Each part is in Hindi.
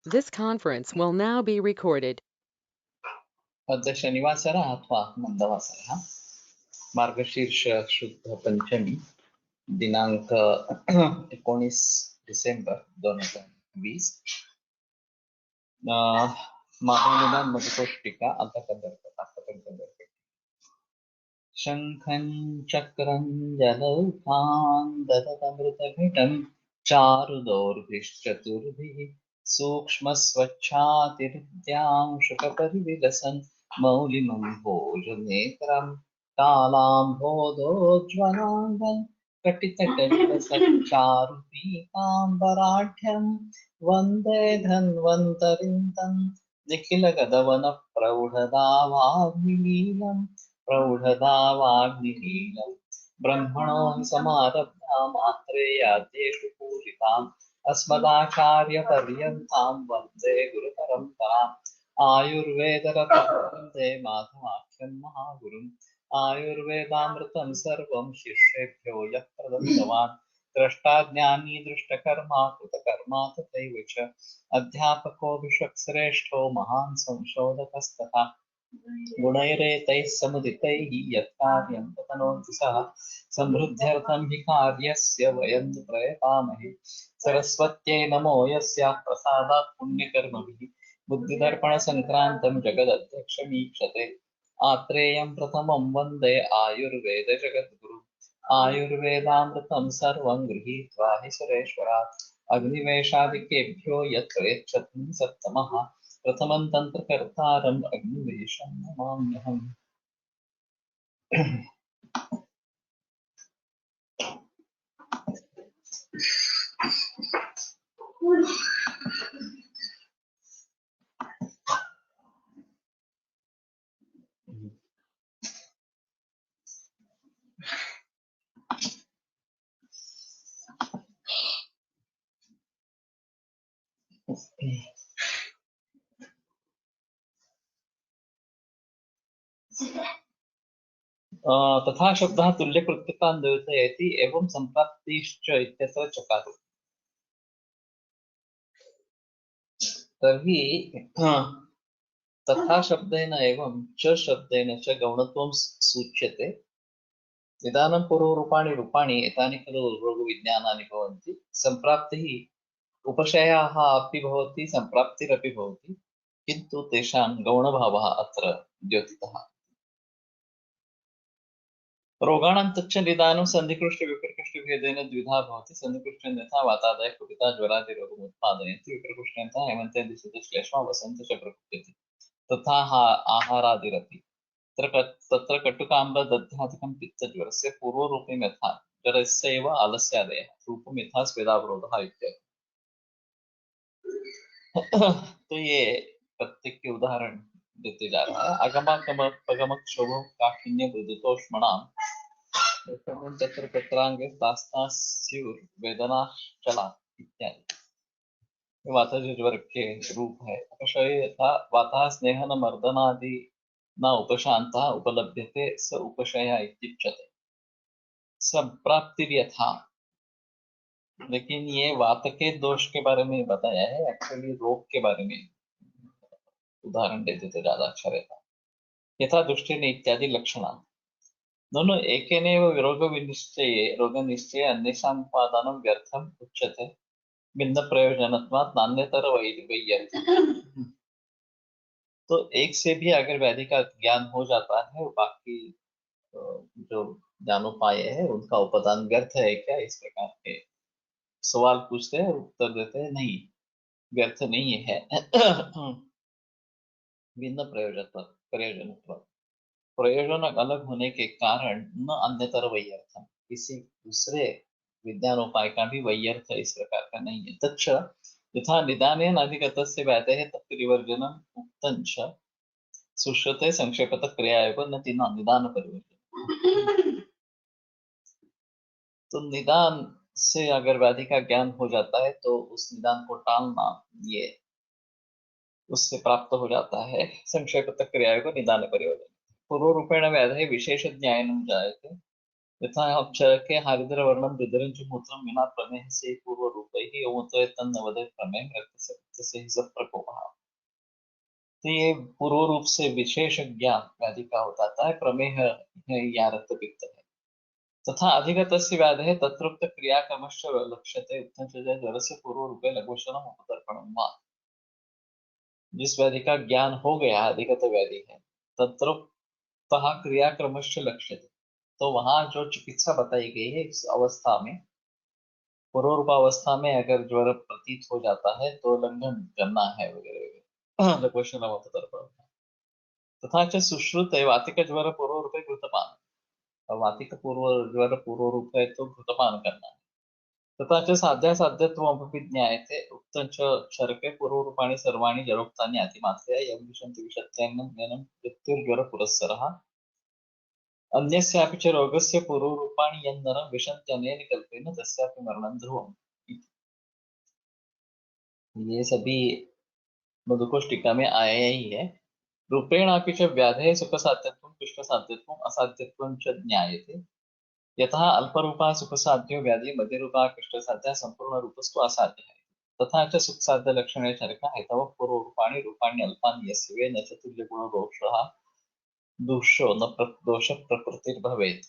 This conference will now be recorded. अद्य शनिवासरः अथवा मन्दवासरः मार्गशीर्ष शुद्ध पंचमी दिनांक 19 डिसेंबर 2020 महानिदान मधुकोष्टिका अंतकंदर्प शंखं चक्रं जलौकान् ददतमृतघटं चारुदौर्भिश्चतुर्भिः सूक्ष्मस्वच्छातिहृद्यांशुकपरिविलसन् मौलिनं भोजनेत्रं कालाम्भोदोज्ज्वलाङ्गं कटितकटितसच्चारुपीताम्बराढ्यं वन्दे धन्वन्तरिं तं निखिलगदवनप्रौढदावाग्निलीलम् प्रौढदावाग्निलीलम् ब्रह्मणो हि समारब्धा मात्रेयाद्येषु पूजिताम् अस्मदाचार्यपर्यन्तां वन्दे गुरुपरम्पराम् आयुर्वेदरत्नवन्दे माधवाख्यं महागुरुम् आयुर्वेदामृतं सर्वं शिष्येभ्यो यः प्रदत्तवान् द्रष्टा ज्ञानी दृष्टकर्मा कृतकर्मा तथैव च अध्यापको विश्वश्रेष्ठो महान् संशोधकस्तथा गुणैरेतैः समुदितैः यत्कार्यं ततनोति सः समृद्ध्यर्थं हि कार्यस्य वयं प्रयतामहे सरस्वत्यै नमो यस्याः प्रसादात् पुण्यकर्मभिः बुद्धिदर्पणसङ्क्रान्तं जगदध्यक्षमीक्षते आत्रेयं प्रथमं वन्दे आयुर्वेदजगद्गुरुम् आयुर्वेदामृतं सर्वं गृहीत्वा हि सुरेश्वरात् अग्निवेशादिकेभ्यो यत्र यच्छति सत्तमः प्रथमं तन्त्रकर्तारम् अग्निवेशं नमाम्यहम्। तथा शब्दः तुल्यकृत्यकान् द्योतयति एवं सम्प्राप्तिश्च इत्यत्र चकारु। तर्हि तथा शब्देन एवं च शब्देन च गौणत्वं सूच्यते। निदानं पूर्वरूपाणि रूपाणि एतानि खलु रोगविज्ञानानि भवन्ति। सम्प्राप्तिः उपशयाः अपि भवति सम्प्राप्तिरपि भवति किन्तु तेषां गौणभावः अत्र द्योतितः। रोगाणां तच्च निदानं सन्धिकृष्टविप्रकृष्टभेदेन द्विधा भवति। सन्धिकृष्टेन यथा वातादय कुपिता ज्वरादिरोगमुत्पादयन्ति विप्रकृष्टेन यथा हेमन्ते दिशतु श्लेष्मा वसन्त च प्रकृत्यति तथा आहारादिरपि तत्र कटुकाम्बदध्यादिकं पित्तज्वरस्य पूर्वरूपं यथा जरस्य एव आलस्यादयः रूपं यथा स्वेदावरोधः इत्यादि। तो ये प्रत्येक के उदाहरण देते जा रहा है। अगमक क्षोभ काठिन्य मृदुतोष्मणाम तत्र तत्रांगे तास्तास्युर वेदना चला इत्यादि वातज ज्वर के रूप है। अपशय यथा वाता स्नेहन मर्दनादि न उपशांता उपलभ्यते स उपशय इत्युच्यते। संप्राप्तिर्यथा, लेकिन ये वात के दोष के बारे में बताया है, एक्चुअली रोग के बारे में उदाहरण देते थे ज्यादा अच्छा रहता। यथा दुष्टिन इत्यादि लक्षणानि दोनों एकेनैव रोगनिश्चये अन्येषाम् उपादानं व्यर्थम् उच्यते भिन्नप्रयोजनत्वात् नान्यतरवैर्यर्थम्। तो एक से भी अगर व्याधि का ज्ञान हो जाता है, बाकी जो ज्ञानोपाय है उनका उपादान व्यर्थ है क्या, इस प्रकार के सवाल पूछते हैं, उत्तर देते हैं नहीं, व्यर्थ नहीं है। भिन्न प्रयोजनत्वात् प्रयोजन अलग होने के कारण न अन्यतर वैयर्थम, किसी दूसरे विज्ञानोपाय का भी वैयर्थ इस प्रकार का नहीं है। तच्च यथा निदानेन अधिगतस्य व्याधेः तत्परिवर्जनम् उक्तं च सुश्रुते संक्षेपतः क्रिया एव न निदान परिवर्जन। तो निदान से अगर व्याधि का ज्ञान हो जाता है तो उस निदान को टालना ये उससे प्राप्त हो जाता है। संक्षेपतः क्रिया एव निदान परिवर्जन। पूर्वरूपेण व्याधेः विशेषज्ञायनं जायते यथा अक्षरके हरिद्रवर्णं रुधिरं च मूत्रं विना प्रमेहस्य पूर्वरूपैः यौमुत्वे तन्न वदेत् प्रमेयं रक्तस्य तस्य हि स प्रकोपः। तो ये पूर्व रूप से विशेष ज्ञान व्याधि का होता है, प्रमेह है या रक्तपित्त है। तथा अधिगतस्य व्याधेः तत्रोक्त क्रियाक्रमश्च लक्ष्यते उक्तं च ज्वरस्य पूर्वरूपे लघुशनम् उपतर्पणं वा। जिस व्याधि का ज्ञान हो गया, अधिगत व्याधि है, तत्रोक्तः क्रियाक्रमश्च लक्ष्यते, तो वहां जो चिकित्सा बताई गई है इस अवस्था में, पूर्व अवस्था में अगर ज्वर प्रतीत हो जाता है तो लंघन करना है वगैरह वगैरह लघुशनम् उपतर्पणम्। तथा च सुश्रुते वातिक ज्वर पूर्व रूपे घृतपान, और वातिक पूर्व रूप है तो घृतपान करना है। तथा च साध्यासाध्यत्वमपि ज्ञायते उक्तं च शरके पूर्वरूपाणि सर्वाणि जरोक्तानि अतिमात्रया यं विशन्ति विशत्यान्नं ज्ञानं मृत्युर्ज्वरपुरस्सरः अन्यस्यापि च रोगस्य पूर्वरूपाणि यन्नरं विशन्त्यनेन कल्पेन तस्यापि मरणं ध्रुवम् इति। ये सभी मधुकोश टीका में आया ही है। रूपेणापि च व्याधेः सुखसाध्यत्वं कृष्णसाध्यत्वम् असाध्यत्वं च ज्ञायते। यथा अल्परूपः सुखसाध्यो व्याधि मध्यरूपः कृष्णसाध्यः सम्पूर्णरूपस्तु असाध्यः। तथा च सुखसाध्यलक्षणे चरकः हेतवः पूर्वरूपाणि रूपाणि अल्पानि यस्य वे न च तुल्यगुणदोषः दोषो न दोषः प्रकृतिर्भवेत्।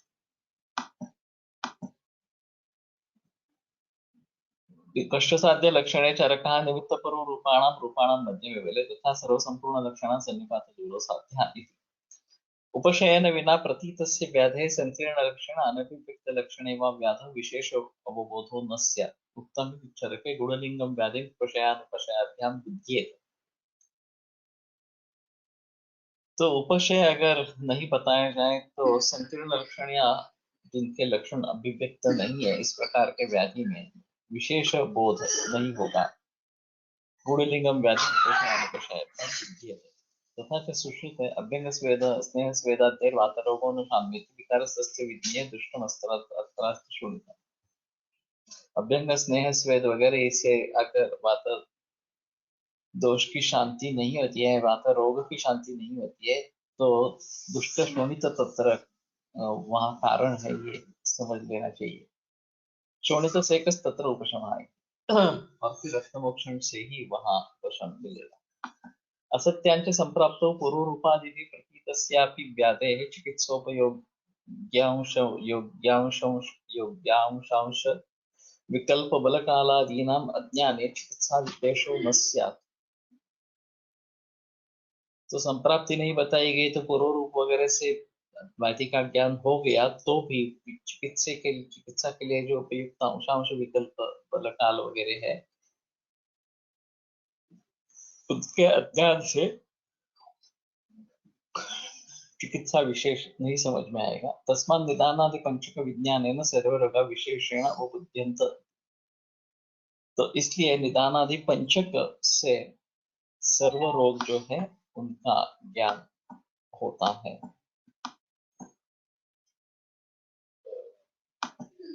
कष्टसाध्यलक्षणे चरकः निमित्तपूर्वरूपाणां रूपाणां मध्ये विवेले तथा सर्वसम्पूर्णलक्षणां सन्निपातदूरो साध्यः इति। उपशयन विना प्रतीतस्य व्याधेः संकीर्णलक्षण अनभिव्यक्तलक्षणे वा व्याधौ विशेषो अवबोधो न स्यात्। उक्तं हि चरके गुणलिङ्गं व्याधिं उपशयानुपशयाभ्यां विद्येत। तो उपशय अगर नहीं बताया जाए तो संकीर्ण लक्षण या जिनके लक्षण अभिव्यक्त नहीं है इस प्रकार के व्याधि में विशेष बोध नहीं होगा। गुणलिंगम व्याधि उपशयानुपशयाभ्यां विद्येत। तथा च सुश्रुते अभ्यङ्गस्वेद स्नेहस्वेदाद्यैर्वातरोगो न शाम्यति विकारस्तस्य विज्ञेय दृष्टमस्त्रास्त्र शून्यता। अभ्यंग स्नेह स्वेद वगैरह इसे अगर वात दोष की शांति नहीं होती है, वात रोग की शांति नहीं होती है, तो दुष्ट शोणित तत्र वहाँ कारण है, ये समझ लेना चाहिए। शोणित से कस तत्र उपशमाय और फिर रत्नमोक्षण से ही वहाँ उपशम मिलेगा। असत्यांच संप्राप्तो पूर्वरूपादिति प्रतीतस्यापि व्याधेः चिकित्सोपयोग्यांश योग्यांशांश विकल्प बलकालादीनाम् अज्ञाने चिकित्सा विशेषो न स्यात्। तो संप्राप्ति नहीं बताई गई तो पूर्व रूप वगैरह से व्याधि का ज्ञान हो गया तो भी चिकित्सा के लिए जो उपयुक्त अंशांश विकल्प बलकाल वगैरह है उसके अज्ञान से चिकित्सा विशेष नहीं समझ में आएगा। तस्मात् निदानादि पंचक विज्ञानेन सर्वरोगा विशेषेण उपद्यन्त। तो इसलिए निदानादि पंचक से सर्व रोग जो है उनका ज्ञान होता है।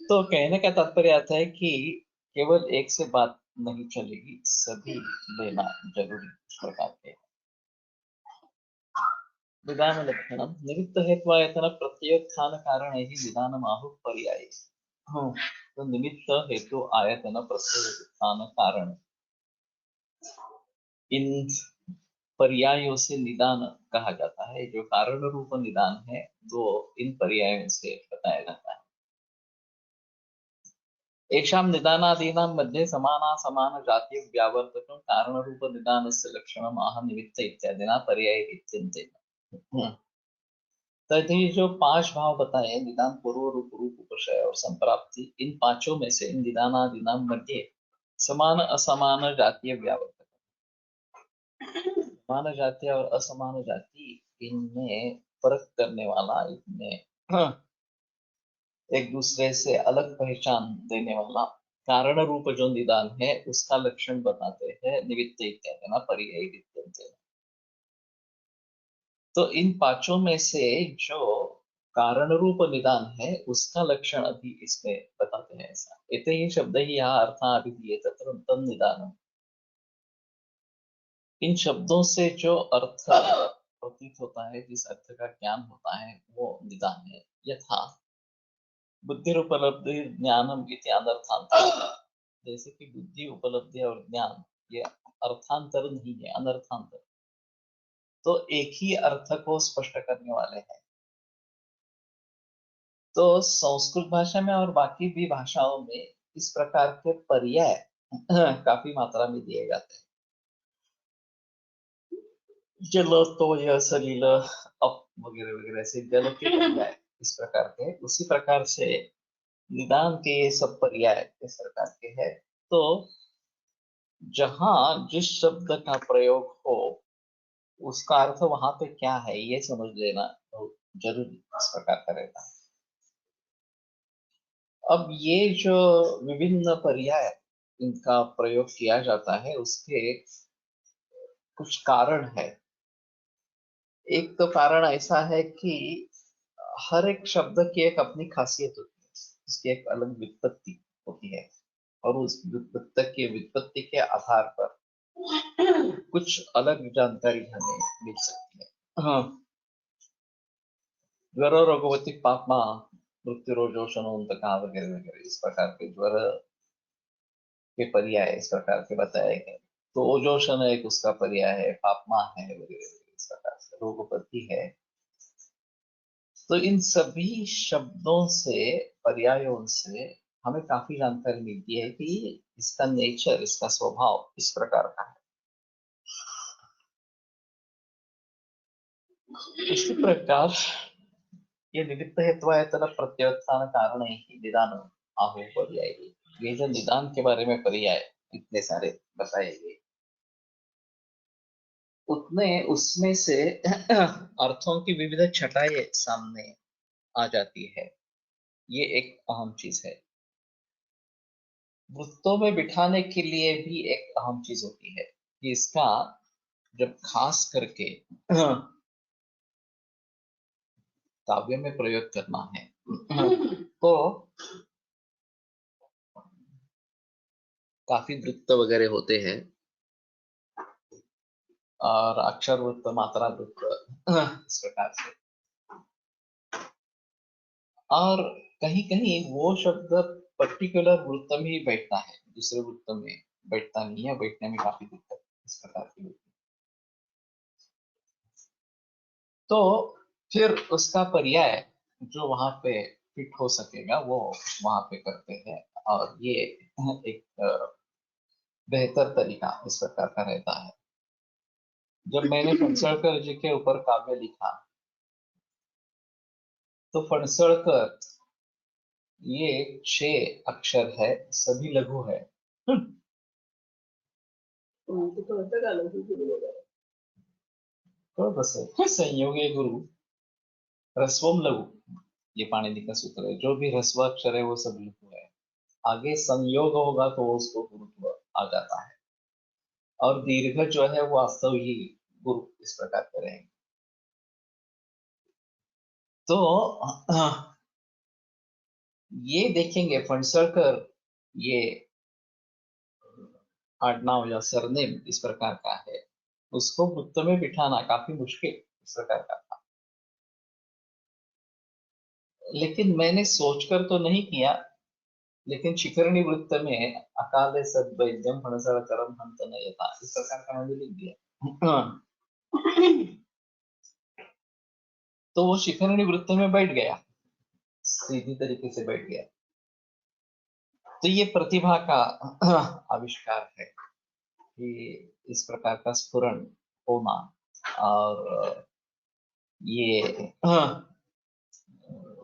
तो कहने का तात्पर्य आता है कि केवल एक से बात नहीं चलेगी, सभी लेना जरूरी इस प्रकार के। निदान लक्षणम निमित्त हेत्वायतन प्रत्योत्थान कारण ही निदान आहुः पर्याय। तो निमित्त हेतु आयतन प्रत्योत्थान कारण इन पर्यायों से निदान कहा जाता है। जो कारण रूप निदान है वो इन पर्यायों से बताया जाता है। येषां निदानादीनां मध्ये समानासमान जातीय व्यावर्तकं कारणरूप निदानस्य लक्षणम् आह निमित्त इत्यादिना पर्याय विद्यन्ते। तभी जो पांच भाव बताए निदान पूर्व रूप रूप उपशय और संप्राप्ति, इन पांचों में से इन निदानादीनां मध्ये समान असमान जातीय व्यावर्तक, समान जातीय और असमान जाति इनमें फर्क करने वाला, इनमें एक दूसरे से अलग पहचान देने वाला कारण रूप जो निदान है उसका लक्षण बताते हैं निमित्त इत्यादि ना पर्याय विद्यन्ते। तो इन पांचों में से जो कारण रूप निदान है उसका लक्षण अभी इसमें बताते हैं। ऐसा इतने ही शब्द ही यहाँ अर्थाभिधीये तत्र तन् निदानम्। इन शब्दों से जो अर्थ प्रतीत होता है, जिस अर्थ का ज्ञान होता है वो निदान है। यथा बुद्धिरुपलब्धि ज्ञानम इति अनर्थांत, जैसे कि बुद्धि उपलब्धि और ज्ञान ये अर्थांतर नहीं है, अनर्थांतर। तो एक ही अर्थ को स्पष्ट करने वाले हैं। तो संस्कृत भाषा में और बाकी भी भाषाओं में इस प्रकार के पर्याय काफी मात्रा में दिए जाते हैं। जल, तोय, सलिल, अप वगैरह वगैरह से जल के पर्याय इस प्रकार के, उसी प्रकार से निदान के ये सब पर्याय इस प्रकार के हैं। तो जहां जिस शब्द का प्रयोग हो उसका अर्थ वहां पे क्या है ये समझ लेना बहुत जरूरी इस प्रकार का रहता है। अब ये जो विभिन्न पर्याय इनका प्रयोग किया जाता है उसके कुछ कारण है। एक तो कारण ऐसा है कि हर एक शब्द की एक अपनी खासियत होती है, उसकी एक अलग व्युत्पत्ति होती है, और उस व्युत्पत्ति के आधार पर कुछ अलग जानकारी हमें मिल सकती है। हाँ, ज्वर रोगवती पापमा मृत्यु रोजोशनोन्तका वगैरह वगैरह इस प्रकार के ज्वर के पर्याय इस प्रकार के बताए गए। तो ओजोशन एक उसका पर्याय है, पापमा है वगैरह वगैरह इस प्रकार से रोगपति है। तो इन सभी शब्दों से, पर्यायों से हमें काफी जानकारी मिलती है कि इसका नेचर, इसका स्वभाव इस प्रकार का है। इसी प्रकार ये निमित्त हेतुआयतन प्रत्युत्थान कारण ही निदान आहु पर्याय। ये जो निदान के बारे में पर्याय इतने सारे बताए गए, उतने उसमें से अर्थों की विविध छटाएं सामने आ जाती है। ये एक अहम चीज है। वृत्तों में बिठाने के लिए भी एक अहम चीज होती है कि इसका जब खास करके काव्य में प्रयोग करना है तो काफी वृत्त वगैरह होते हैं, और अक्षर वृत्त, मात्रा वृत्त इस प्रकार से। और कहीं कहीं वो शब्द पर्टिकुलर वृत्त में ही बैठता है, दूसरे वृत्त में बैठता नहीं है, बैठने में काफी दिक्कत इस प्रकार की होती है। तो फिर उसका पर्याय जो वहां पे फिट हो सकेगा वो वहां पे करते हैं, और ये एक बेहतर तरीका इस प्रकार का रहता है। जब मैंने फणसळकर जी के ऊपर काव्य लिखा तो फणसळकर ये 6 अक्षर है, सभी लघु है। तो बस संयोगे गुरु ह्रस्वम लघु, ये पाणिनि का सूत्र है। जो भी ह्रस्व अक्षर है वो सब लघु है। आगे संयोग होगा तो उसको गुरुत्व आ जाता है, और दीर्घ जो है वो वास्तव ही गुरु इस प्रकार के रहेंगे। तो ये देखेंगे फणसळकर, ये आडनाव या सरनेम इस प्रकार का है, उसको वृत्त में बिठाना काफी मुश्किल इस प्रकार का था। लेकिन मैंने सोचकर तो नहीं किया, लेकिन शिखरणी वृत्त में अकाले सद्वैद्यम फणसळकरम हंत नयता इस प्रकार का मैंने लिख दिया। तो वो शिखरणी वृत्त में बैठ गया, सीधी तरीके से बैठ गया। तो ये प्रतिभा का आविष्कार है कि इस प्रकार का स्फुरण होना, और ये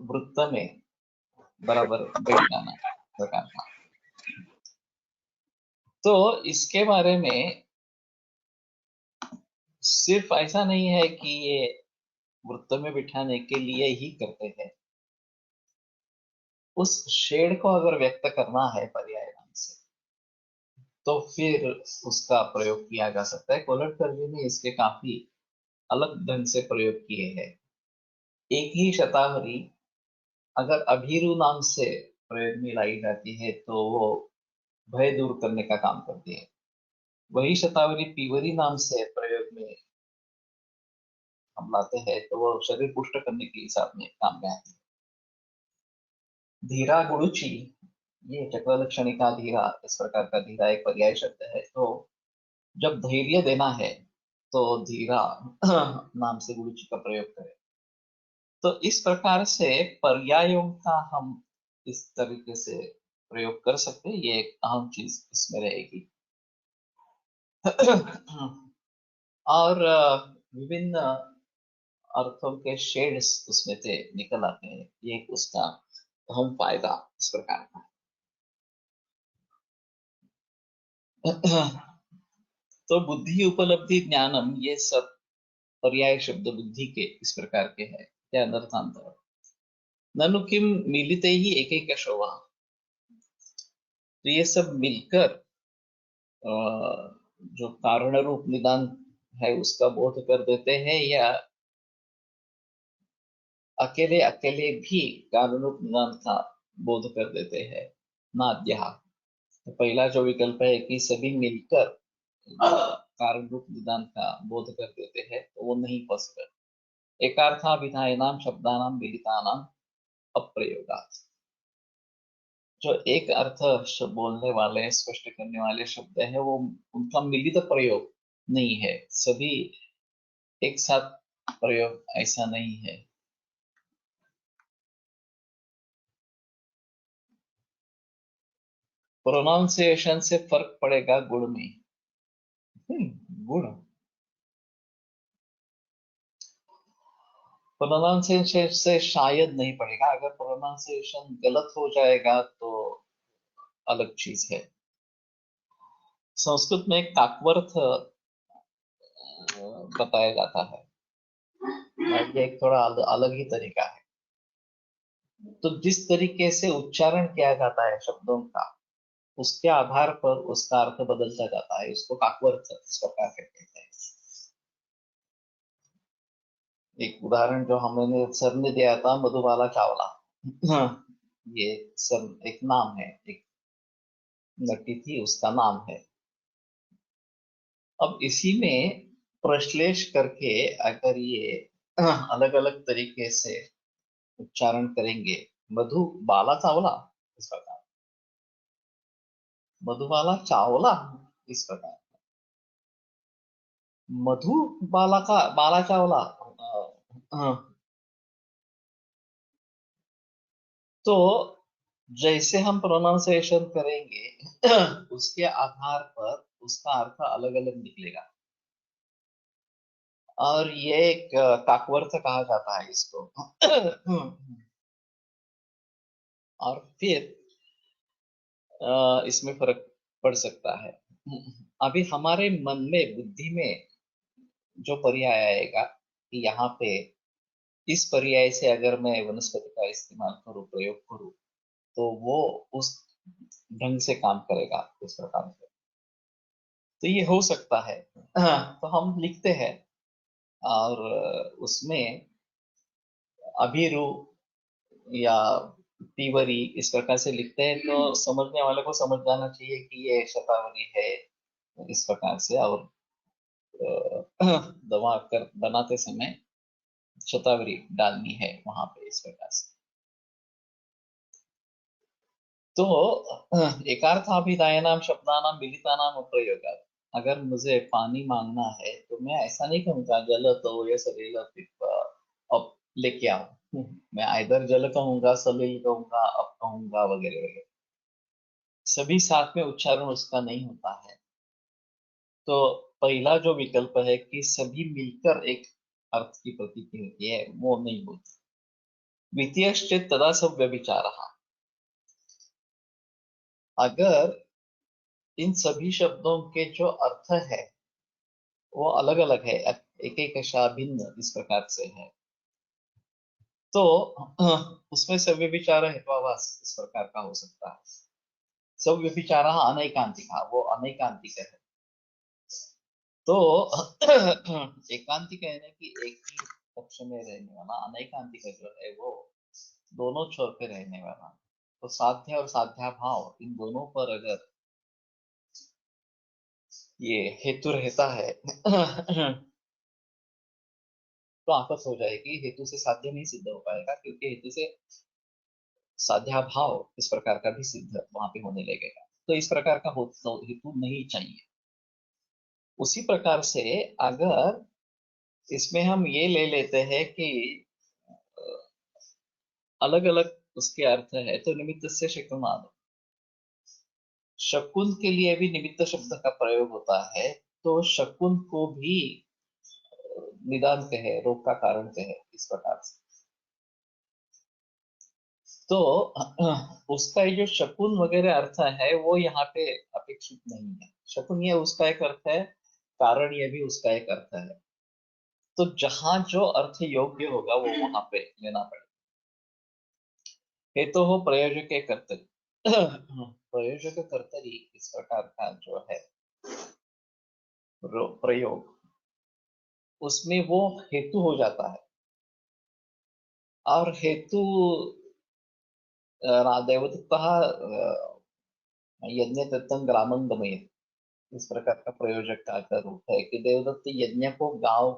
वृत्त में बराबर बैठ जाना प्रकार का। तो इसके बारे में सिर्फ ऐसा नहीं है कि ये वृत्त में बिठाने के लिए ही करते हैं, उस शेड को अगर व्यक्त करना है पर्याय नाम से तो फिर उसका प्रयोग किया जा सकता है। कोलटकर जी ने इसके काफी अलग ढंग से प्रयोग किए हैं। एक ही शतावरी अगर अभीरु नाम से प्रयोग में लाई जाती है तो वो भय दूर करने का काम करती है। वही शतावरी पीवरी नाम से प्रयोग में हम लाते हैं तो वो शरीर पुष्ट करने के हिसाब में काम में आती है। धीरा गुरुचि, ये चक्रलक्षणी का धीरा इस प्रकार का धीरा एक पर्याय शब्द है। तो जब धैर्य देना है तो धीरा नाम से गुरु जी का प्रयोग करें। तो इस प्रकार से पर्यायों का हम इस तरीके से प्रयोग कर सकते हैं, ये एक अहम चीज इसमें रहेगी। और विभिन्न अर्थों के शेड्स उसमें से निकल आते हैं, ये उसका अहम फायदा इस प्रकार का है। तो बुद्धि उपलब्धि ज्ञानम ये सब पर्याय शब्द बुद्धि के इस प्रकार के हैं। क्या अनर्थांतर ननु किम मिलिते ही एक एक शोभा। तो ये सब मिलकर जो कारण रूप निदान है उसका बोध कर देते हैं, या अकेले अकेले भी कारण रूप निदान का बोध कर देते हैं। नाद्य, तो पहला जो विकल्प है कि सभी मिलकर कारण रूप निदान का बोध कर देते हैं, तो वो नहीं पॉसिबल। एकार्थाभिधायनाम शब्दानाम मिलितानाम अप्रयोगात्। जो एक अर्थ बोलने वाले स्पष्ट करने वाले शब्द है वो उनका मिलित प्रयोग नहीं है, सभी एक साथ प्रयोग ऐसा नहीं है। प्रोनाउंसिएशन से फर्क पड़ेगा गुण में। गुण प्रोनाउंसिएशन से शायद नहीं पड़ेगा, अगर प्रोनाउंसिएशन गलत हो जाएगा तो अलग चीज है। संस्कृत में काकवर्थ बताया जाता है, ये एक थोड़ा अलग ही तरीका है। तो जिस तरीके से उच्चारण किया जाता है शब्दों का, उसके आधार पर उसका अर्थ बदलता जाता है, उसको काकवर्थ इस प्रकार से कहते हैं। एक उदाहरण जो हमने सर ने दिया था, मधुबाला चावला। हाँ, ये सर एक नाम है, एक लड़की थी उसका नाम है। अब इसी में प्रश्लेष करके अगर ये अलग अलग तरीके से उच्चारण करेंगे, मधु बाला चावला इस प्रकार, मधुबाला चावला इस प्रकार, मधु बाला का बाला चावला। हाँ, तो जैसे हम प्रोनाउंसिएशन करेंगे उसके आधार पर उसका अर्थ अलग अलग निकलेगा, और ये एक काकवर्थ कहा जाता है इसको। और फिर इसमें फर्क पड़ सकता है। अभी हमारे मन में बुद्धि में जो पर्याय आएगा कि यहाँ पे इस पर्याय से अगर मैं वनस्पति का इस्तेमाल करूँ, प्रयोग करूँ, तो वो उस ढंग से काम करेगा इस प्रकार से। तो ये हो सकता है। हाँ, तो हम लिखते हैं और उसमें अभिरु या तीवरी इस प्रकार से लिखते हैं, तो समझने वाले को समझ जाना चाहिए कि ये शतावरी है इस प्रकार से। और दवा कर बनाते समय शतावरी डालनी है वहां पे इस प्रकार से। तो एकार्थाभिधायनाम शब्दानाम मिलितानाम प्रयोग। अगर मुझे पानी मांगना है तो मैं ऐसा नहीं कहूंगा जल तो या सलील अब लेके आओ। मैं आइदर जल कहूंगा, सलील कहूंगा, अब कहूंगा, वगैरह वगैरह, सभी साथ में उच्चारण उसका नहीं होता है। तो पहला जो विकल्प है कि सभी मिलकर एक अर्थ की प्रतीति होती है, वो नहीं होती। द्वितीयश्चेत् तदा सब व्यभिचारः। अगर इन सभी शब्दों के जो अर्थ है वो अलग अलग है, एक एक भिन्न इस प्रकार से है, तो उसमें सब व्यभिचार हेत्वाभास इस प्रकार का हो सकता है। सब व्यभिचार अनैकांतिक, वो अनैकांतिक है। तो एकांतिक यानी कि एक ही पक्ष में रहने वाला, अनैकांतिक जो है वो दोनों छोर पे रहने वाला। तो साध्य और साध्या भाव इन दोनों पर अगर ये हेतु रहता है तो आपस हो जाएगी। हेतु से साध्य नहीं सिद्ध हो पाएगा, क्योंकि हेतु से साध्या भाव इस प्रकार का भी सिद्ध वहां पे होने लगेगा। तो इस प्रकार का हो तो हेतु नहीं चाहिए। उसी प्रकार से अगर इसमें हम ये ले लेते हैं कि अलग अलग उसके अर्थ है, तो निमित्त से शकुनाद, शकुन के लिए भी निमित्त शब्द का प्रयोग होता है, तो शकुन को भी निदान कहे, रोग का कारण कहे, इस प्रकार से। तो उसका ये जो शकुन वगैरह अर्थ है वो यहाँ पे अपेक्षित नहीं है। शकुन ये उसका एक अर्थ है, कारण ये भी उसका एक अर्थ है। तो जहां जो अर्थ योग्य होगा वो वहां पे लेना पड़ेगा। हेतु हो प्रयोजक के कर्तरी। प्रयोजक कर्तरी इस प्रकार का जो है प्रयोग, उसमें वो हेतु हो जाता है। और हेतु देवदत्तः यज्ञ तत्तं ग्रामं गमयेत्, इस प्रकार का प्रयोजक का रूप है कि देवदत्त यज्ञ को गांव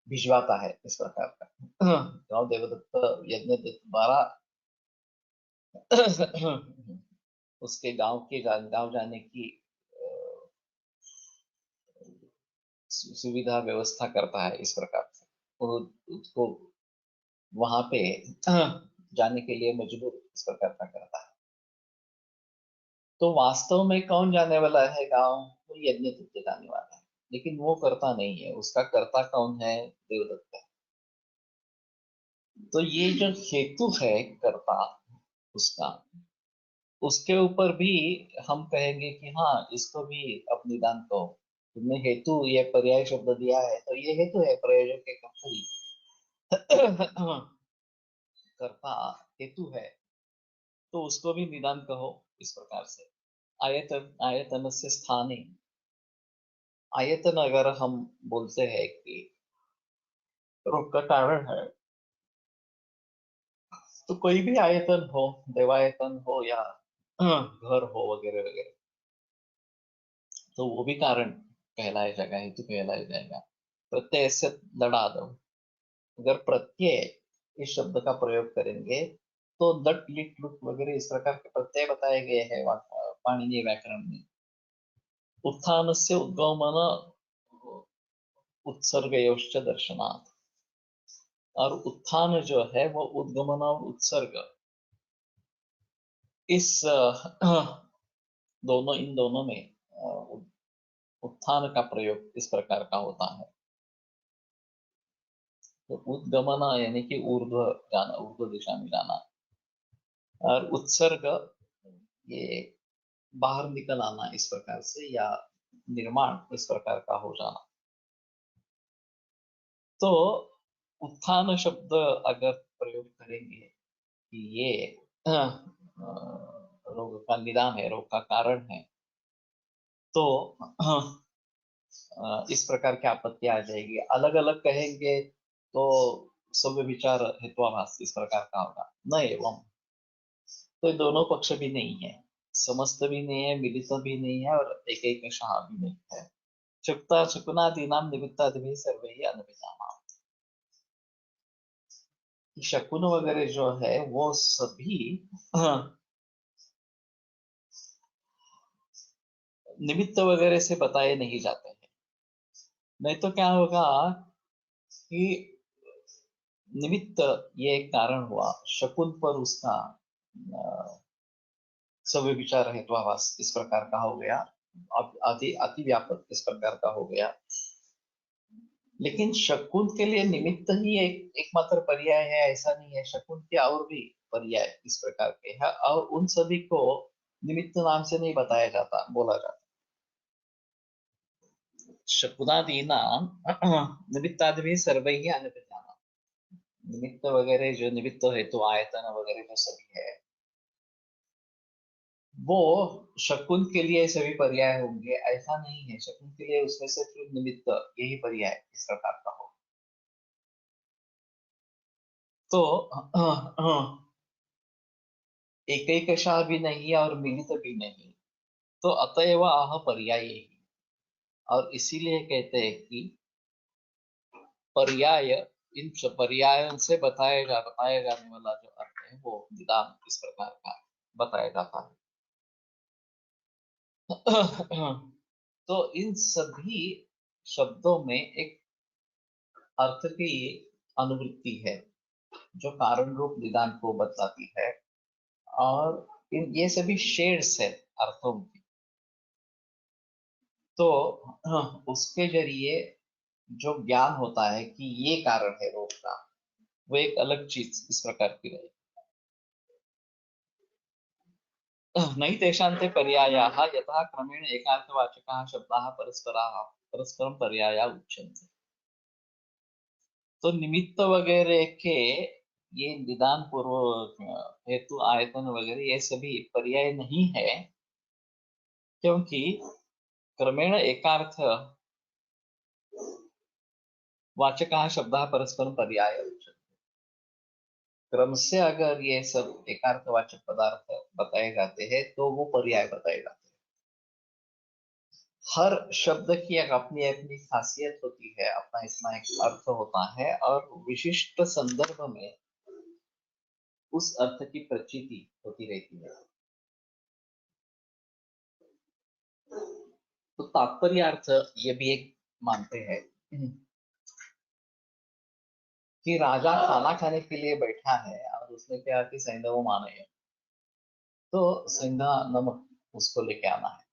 भिजवाता है, इस प्रकार का। गांव देवदत्त यज्ञ द्वारा उसके गांव के गांव जाने की सुविधा व्यवस्था करता है, इस प्रकार से वो उसको वहां पे जाने के लिए मजबूर इस प्रकार का करता है। तो वास्तव में कौन जाने वाला है गांव? वो यज्ञ तत्व जाने वाला है, लेकिन वो करता नहीं है। उसका कर्ता कौन है? देवदत्त है। तो ये जो हेतु है कर्ता उसका, उसके ऊपर भी हम कहेंगे कि हाँ, इसको भी अपनी दान कहो। तुमने हेतु ये पर्याय शब्द दिया है, तो ये हेतु है प्रयोजक के कर्तरी। कर्ता हेतु है, तो उसको भी निदान कहो, इस प्रकार से। आयतन, आयतन से स्थाने, आयतन अगर हम बोलते हैं कि रोग का कारण है, तो कोई भी आयतन हो, देवायतन हो या घर हो वगैरह वगैरह, तो वो भी कारण कहलाया जाएगा, हेतु कहलाया जाएगा। प्रत्यय से लड़ा दो, अगर प्रत्यय इस शब्द का प्रयोग करेंगे तो लट लिट लुट वगैरह इस प्रकार के प्रत्यय बताए गए हैं पाणिनीय व्याकरण में। उत्थान से उद्गमन उत्सर्गयोश्च दर्शनात्, और उत्थान जो है वो उद्गमन और उत्सर्ग, इस दोनों, इन दोनों में उत्थान का प्रयोग इस प्रकार का होता है। तो उद्गमन यानी कि ऊर्ध्व जाना, ऊर्ध्व दिशा में जाना, और उत्सर्ग ये बाहर निकल आना, इस प्रकार से, या निर्माण इस प्रकार का हो जाना। तो उत्थान शब्द अगर प्रयोग करेंगे कि ये रोग का निदान है, रोग का कारण है, तो इस प्रकार की आपत्ति आ जाएगी। अलग अलग कहेंगे तो सब विचार हेत्वाभास इस प्रकार का होगा न एवं। तो ये दोनों पक्ष भी नहीं है, समस्त भी नहीं है, मिलित भी नहीं है, और एक एक शाह भी नहीं है। चुक्ता शकुनादीनाम निमित्तादि सर्वैः अनभिजानाः, शकुन वगैरह जो है वो सभी निमित्त वगैरह से बताए नहीं जाते हैं। नहीं तो क्या होगा कि निमित्त ये एक कारण हुआ, शकुन पर उसका सभी विचार हेत्वाभास इस प्रकार का हो गया, अति अति व्यापक इस प्रकार का हो गया। लेकिन शकुन के लिए निमित्त ही एक एकमात्र पर्याय है ऐसा नहीं है, शकुन के और भी पर्याय इस प्रकार के हैं, और उन सभी को निमित्त नाम से नहीं बताया जाता, बोला जाता। शकुनादीनाम निमित्तादि सर्वैः अनभिज्ञानाम्, निमित्त वगैरह जो निमित्त हेतु आयतन वगैरह जो सभी है, वो शकुन के लिए सभी पर्याय होंगे ऐसा नहीं है। शकुन के लिए उसमें से फिर निमित्त यही पर्याय इस प्रकार का हो। तो एक एक शाह भी नहीं है और मिलित भी नहीं, तो अतएव आह पर्याय ही। और इसीलिए कहते हैं कि पर्याय, इन पर्यायों से बताया जाने वाला जो अर्थ है वो निदान इस प्रकार का बताया जाता है। तो इन सभी शब्दों में एक अर्थ की अनुवृत्ति है जो कारण रूप निदान को बतलाती है, और ये सभी शेड्स है अर्थों की। तो उसके जरिए जो ज्ञान होता है कि ये कारण है रोग का, वो एक अलग चीज इस प्रकार की रहेगी। नहि तेषान्ते पर्यायाः यथा क्रमेण एकार्थवाचकाः शब्दाः परस्परं पर्याया उच्यन्ते। तो निमित्त वगैरह के ये निदान पूर्व हेतु आयतन वगैरह ये सभी पर्याय नहीं है, क्योंकि क्रमेण एकार्थ वाचकाः शब्दाः परस्परं पर्याय उच्यन्ते। क्रम से अगर ये सब एकार्थवाचक पदार्थ बताए जाते हैं तो वो पर्याय बताए जाते हैं। हर शब्द की एक अपनी अपनी खासियत होती है, अपना इसमें एक अर्थ होता है, और विशिष्ट संदर्भ में उस अर्थ की प्रचिति होती रहती है। तो तात्पर्य अर्थ ये भी एक मानते हैं कि राजा खाना खाने के लिए बैठा है और उसने कहा कि सैंधव माने है, तो सैंधा नमक उसको लेके आना है,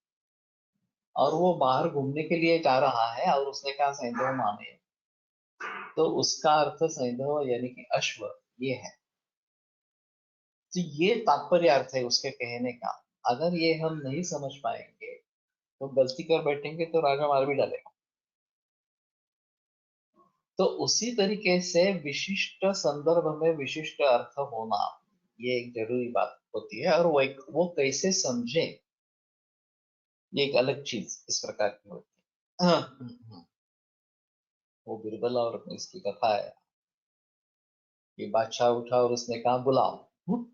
और वो बाहर घूमने के लिए जा रहा है और उसने कहा सैंधव माने, तो उसका अर्थ सैंधव यानी कि अश्व ये है। तो ये तात्पर्य अर्थ है उसके कहने का। अगर ये हम नहीं समझ पाएंगे तो गलती कर बैठेंगे तो राजा मार भी डालेगा। तो उसी तरीके से विशिष्ट संदर्भ में विशिष्ट अर्थ होना ये एक जरूरी बात होती है, और वो कैसे समझे ये एक अलग चीज इस प्रकार की होती है। वो बिरबल और इसकी कथा है कि बादशाह उठा और उसने कहा बुलाओ।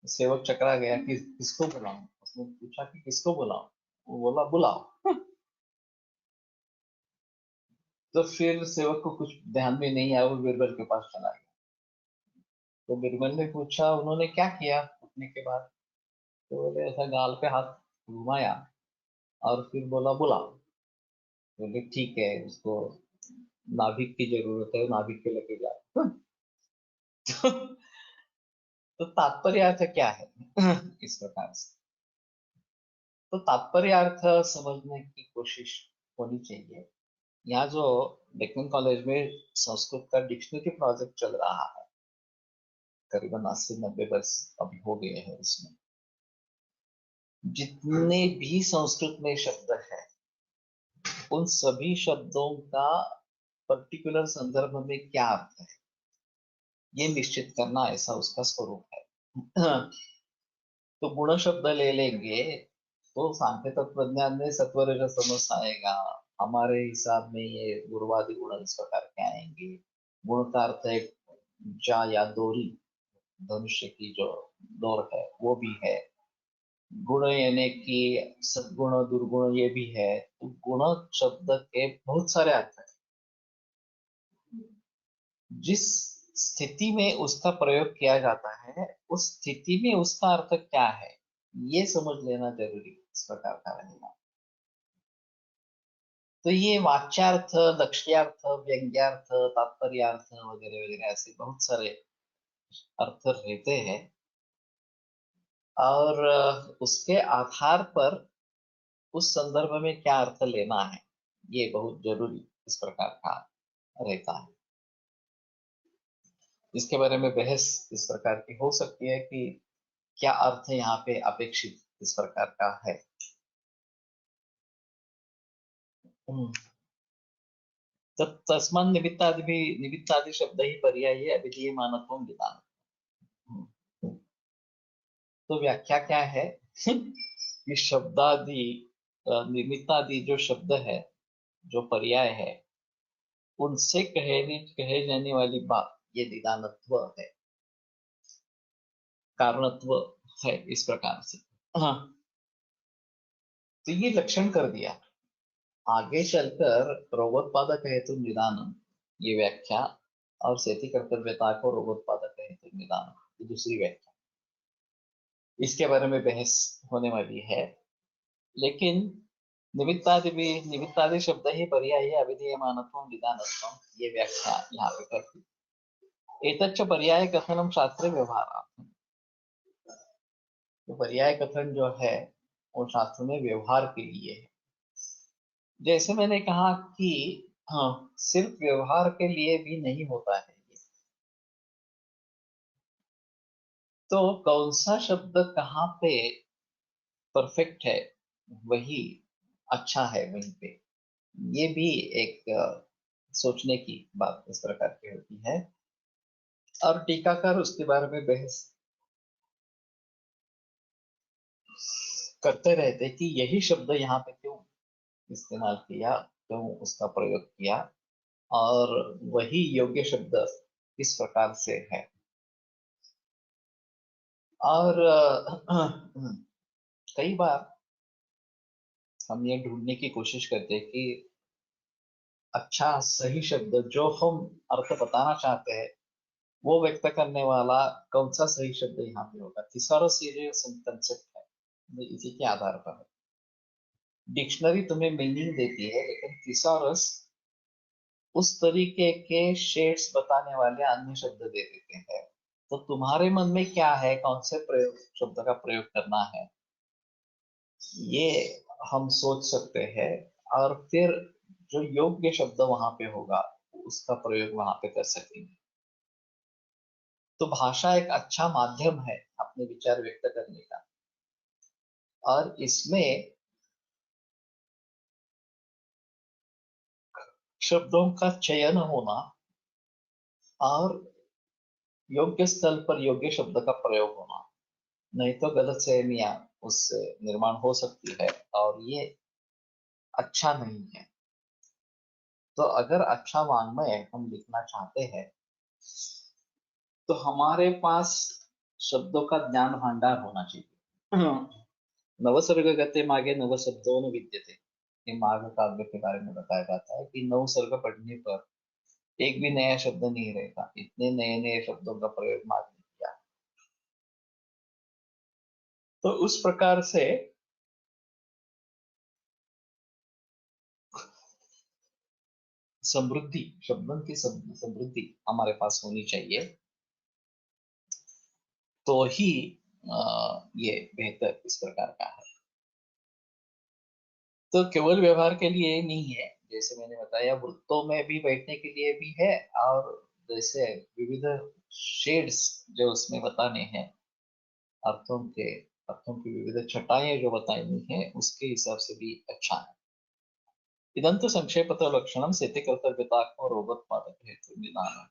सेवक चकरा गया कि किसको बुलाऊं। उसने पूछा कि किसको बुलाऊं, वो बोला बुलाओ। तो फिर सेवक को कुछ ध्यान में नहीं आया, वो बिरबल के पास चला गया। तो बिरबल ने पूछा उन्होंने क्या किया उठने के बाद। तो बोले ऐसा गाल पे हाथ घुमाया और फिर बोला बुलाओ। बोले ठीक है, उसको नाभिक की जरूरत है, नाभिक पे लेके जाओ। तो तात्पर्य अर्थ क्या है इस प्रकार से। तो तात्पर्य अर्थ समझने की कोशिश होनी चाहिए। यहाँ जो डेक्कन कॉलेज में संस्कृत का डिक्शनरी प्रोजेक्ट चल रहा है, करीबन 80-90 वर्ष अभी हो गए हैं उसमें। जितने भी संस्कृत में शब्द है उन सभी शब्दों का पर्टिकुलर संदर्भ में क्या अर्थ है ये निश्चित करना, ऐसा उसका स्वरूप है। तो गुण शब्द ले लेंगे तो सांख्य तत्वज्ञान में सत्वरज समझ आएगा। हमारे हिसाब में ये गुरुवादी गुण इस प्रकार के आएंगे। गुण का अर्थ है जा या दोरी, धनुष्य की जो डोर है वो भी है। गुण यानी कि सद्गुण दुर्गुण ये भी है। तो गुण शब्द के बहुत सारे अर्थ हैं। जिस स्थिति में उसका प्रयोग किया जाता है उस स्थिति में उसका अर्थ क्या है ये समझ लेना जरूरी इस प्रकार का रहेगा। तो ये वाच्यार्थ, लक्ष्यार्थ, व्यंग्यार्थ, तात्पर्यार्थ वगैरह वगैरह ऐसे बहुत सारे अर्थ रहते हैं, और उसके आधार पर उस संदर्भ में क्या अर्थ लेना है ये बहुत जरूरी इस प्रकार का रहता है। इसके बारे में बहस इस प्रकार की हो सकती है कि क्या अर्थ यहाँ पे अपेक्षित इस प्रकार का है। हम्म। तस्मान् निमित्तादि शब्द ही पर्याय अभिधीयमानत्वं विधान। तो व्याख्या क्या है कि शब्दादि निमित्तादि जो शब्द है, जो पर्याय है, उनसे कहे जाने वाली बात ये निदानत्व है, कारणत्व है इस प्रकार से। हाँ, तो ये लक्षण कर दिया। आगे चलकर रोगोत्पादक हेतु निदानम ये व्याख्या, और सेति कर्तव्यता को रोगोत्पादक हेतु निदानम ये दूसरी व्याख्या, इसके बारे में बहस होने वाली है। लेकिन निमित्तादि शब्द ही पर्यायी अविधेयमानत्वं निदानत्वं, ये व्याख्या यहाँ पे करती। एतच्च पर्याय कथनम शास्त्रे व्यवहारार्थम। तो पर्याय कथन जो है वो शास्त्र में व्यवहार के लिए है। जैसे मैंने कहा कि हाँ, सिर्फ व्यवहार के लिए भी नहीं होता है ये। तो कौन सा शब्द कहाँ पे परफेक्ट है, वही अच्छा है वहीं पे, ये भी एक सोचने की बात इस प्रकार की होती है। और टीकाकार उसके बारे में बहस करते रहते कि यही शब्द यहाँ पे क्यों इस्तेमाल किया, क्यों उसका प्रयोग किया, और वही योग्य शब्द किस प्रकार से है। और कई बार हम ये ढूंढने की कोशिश करते हैं कि अच्छा सही शब्द जो हम अर्थ बताना चाहते हैं वो व्यक्त करने वाला कौन सा सही शब्द यहाँ पे होगा। थिसॉरस ये जो कंसेप्ट है ये इसी के आधार पर है। डिक्शनरी तुम्हें मीनिंग देती है, लेकिन थिसॉरस उस तरीके के शेड्स बताने वाले अन्य शब्द दे देते हैं। तो तुम्हारे मन में क्या है, कौन से प्रयोग शब्द का प्रयोग करना है, ये हम सोच सकते हैं। और फिर जो योग्य शब्द वहां पे होगा उसका प्रयोग वहां पे कर सकेंगे। तो भाषा एक अच्छा माध्यम है अपने विचार व्यक्त करने का, और इसमें शब्दों का चयन होना और योग्य स्थल पर योग्य शब्द का प्रयोग होना, नहीं तो गलत सहमियां उससे निर्माण हो सकती है, और ये अच्छा नहीं है। तो अगर अच्छा वाङ्मय हम लिखना चाहते हैं तो हमारे पास शब्दों का ज्ञान भंडार होना चाहिए। नवसर्गगते मागे नव शब्दों न विद्यते, ये माघ काव्य के बारे में बताया जाता है कि नव सर्ग पढ़ने पर एक भी नया शब्द नहीं रहेगा, इतने नए नए शब्दों का प्रयोग माघ ने किया। तो उस प्रकार से समृद्धि, शब्दों की समृद्धि हमारे पास होनी चाहिए, तो ही ये बेहतर इस प्रकार का है। तो केवल व्यवहार के लिए नहीं है, जैसे मैंने बताया वृत्तों में भी बैठने के लिए भी है, और जैसे विविध शेड्स जो उसमें बताने हैं, अर्थों के अर्थों की विविध छटाएं जो बतानी है उसके हिसाब से भी अच्छा है। इदंतु संक्षेपतः लक्षणम सेति कर्तव्यतात्म रोगोत्पादक हेतु निदान।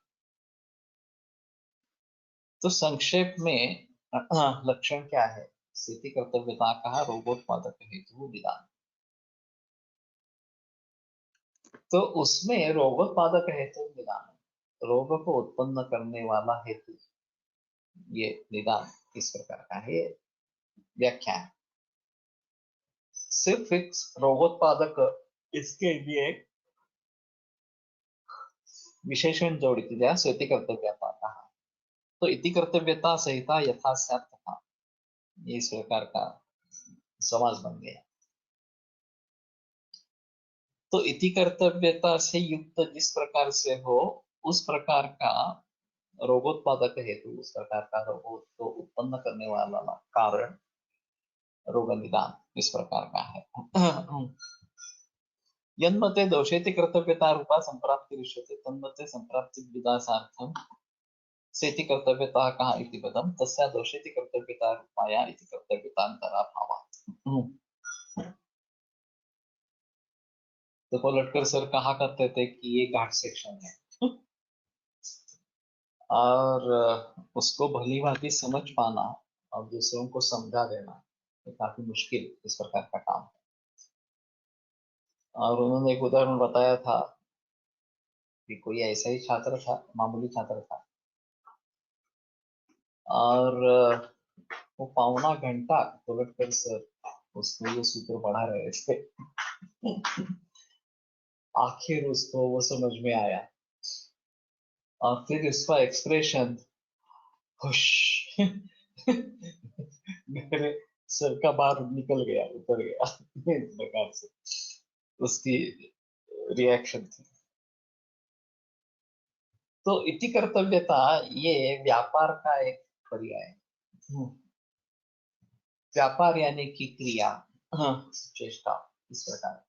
तो संक्षेप में लक्षण क्या है, सेति कर्तव्यता का रोगोत्पादक हेतु निदान। तो उसमें रोगोत्पादक हेतु निदान, रोग को उत्पन्न करने वाला हेतु, ये निदान इस प्रकार का है व्याख्या है। सिर्फ एक रोगोत्पादक, इसके लिए विशेषण जोड़ित स्वेति कर्तव्यता कहा। तो इति कर्तव्यता सहिता यथा स्यात् तथा, ये इस प्रकार का समास बन गया। तो इति कर्तव्यता से युक्त जिस प्रकार से हो उस प्रकार का रोगोत्पादक हेतु, उस प्रकार का रोग को उत्पन्न करने वाला कारण रोग निदान इस प्रकार का है। यन्मते दोषेति कर्तव्यता रूपा संप्राप्ति दृश्यते तन्मते संप्राप्ति विदासार्थम सेति कर्तव्यता कहा इति पदम तस्या दोषेति कर्तव्यता रूपाया इति कर्तव्यतांतरा भावात्। तो पलटकर सर कहा करते थे कि ये घाट सेक्शन है, और उसको भली भांति समझ पाना और दूसरों को समझा देना ये काफी मुश्किल इस प्रकार का काम है। और उन्होंने एक उदाहरण बताया था कि कोई ऐसा ही छात्र था, मामूली छात्र था, और वो पौना घंटा पलटकर सर उसको ये सूत्र पढ़ा रहे थे। आखिर उसको वो समझ में आया, और फिर इसका एक्सप्रेशन खुश। मेरे सिर का बाहर निकल गया, उतर गया इस प्रकार से उसकी रिएक्शन थी। तो इति कर्तव्यता ये व्यापार का एक पर्याय है। व्यापार यानी कि क्रिया, चेष्टा, इस प्रकार।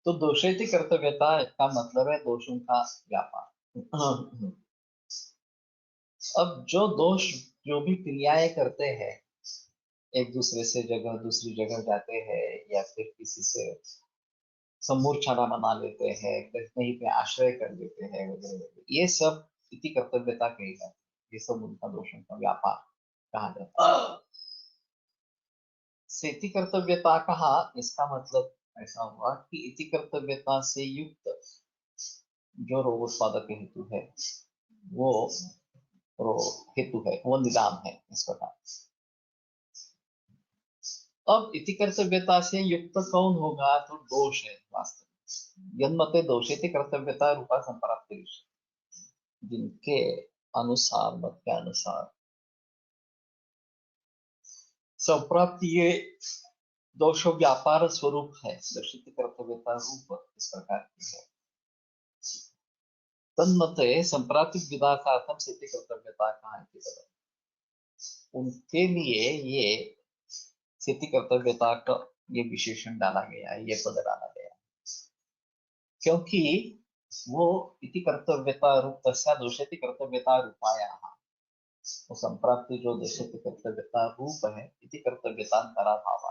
तो दोषेति कर्तव्यता का मतलब है दोषों का व्यापार। अब जो दोष, जो भी क्रियाएं करते हैं, एक दूसरे से जगह दूसरी जगह जाते हैं, या फिर किसी से समूर्छना मना लेते हैं, कहीं पे आश्रय कर लेते हैं वगैरह वगैरह, ये सब इति कर्तव्यता कही जाती है। ये सब उनका दोषों का व्यापार कहा जाता है। से इति कर्तव्यता कहा, इसका मतलब ऐसा हुआ कि इति कर्तव्यता से युक्त जो रोग उत्पादक हेतु है, वो हेतु है, वो निदान है, इस प्रकार। अब इति कर्तव्यता से युक्त कौन होगा? तो दोष है वास्तव में। यन्मते दोषेति कर्तव्यता रूपा संप्राप्ति, जिनके अनुसार, मत के अनुसार संप्राप्ति ये दोष व्यापार स्वरूप है, दोषित कर्तव्यता रूप इस प्रकार की है। तन्मते संप्राप्ति विदार्थार्थम सिद्धि कर्तव्यता कहा, उनके लिए ये सिद्धि कर्तव्यता का ये विशेषण डाला गया है, ये पद डाला गया, क्योंकि वो इति कर्तव्यता रूप तस्या दोषेति कर्तव्यता रूपाया, वो संप्राप्ति जो दोषेति कर्तव्यता रूप है, इति कर्तव्यता भाव,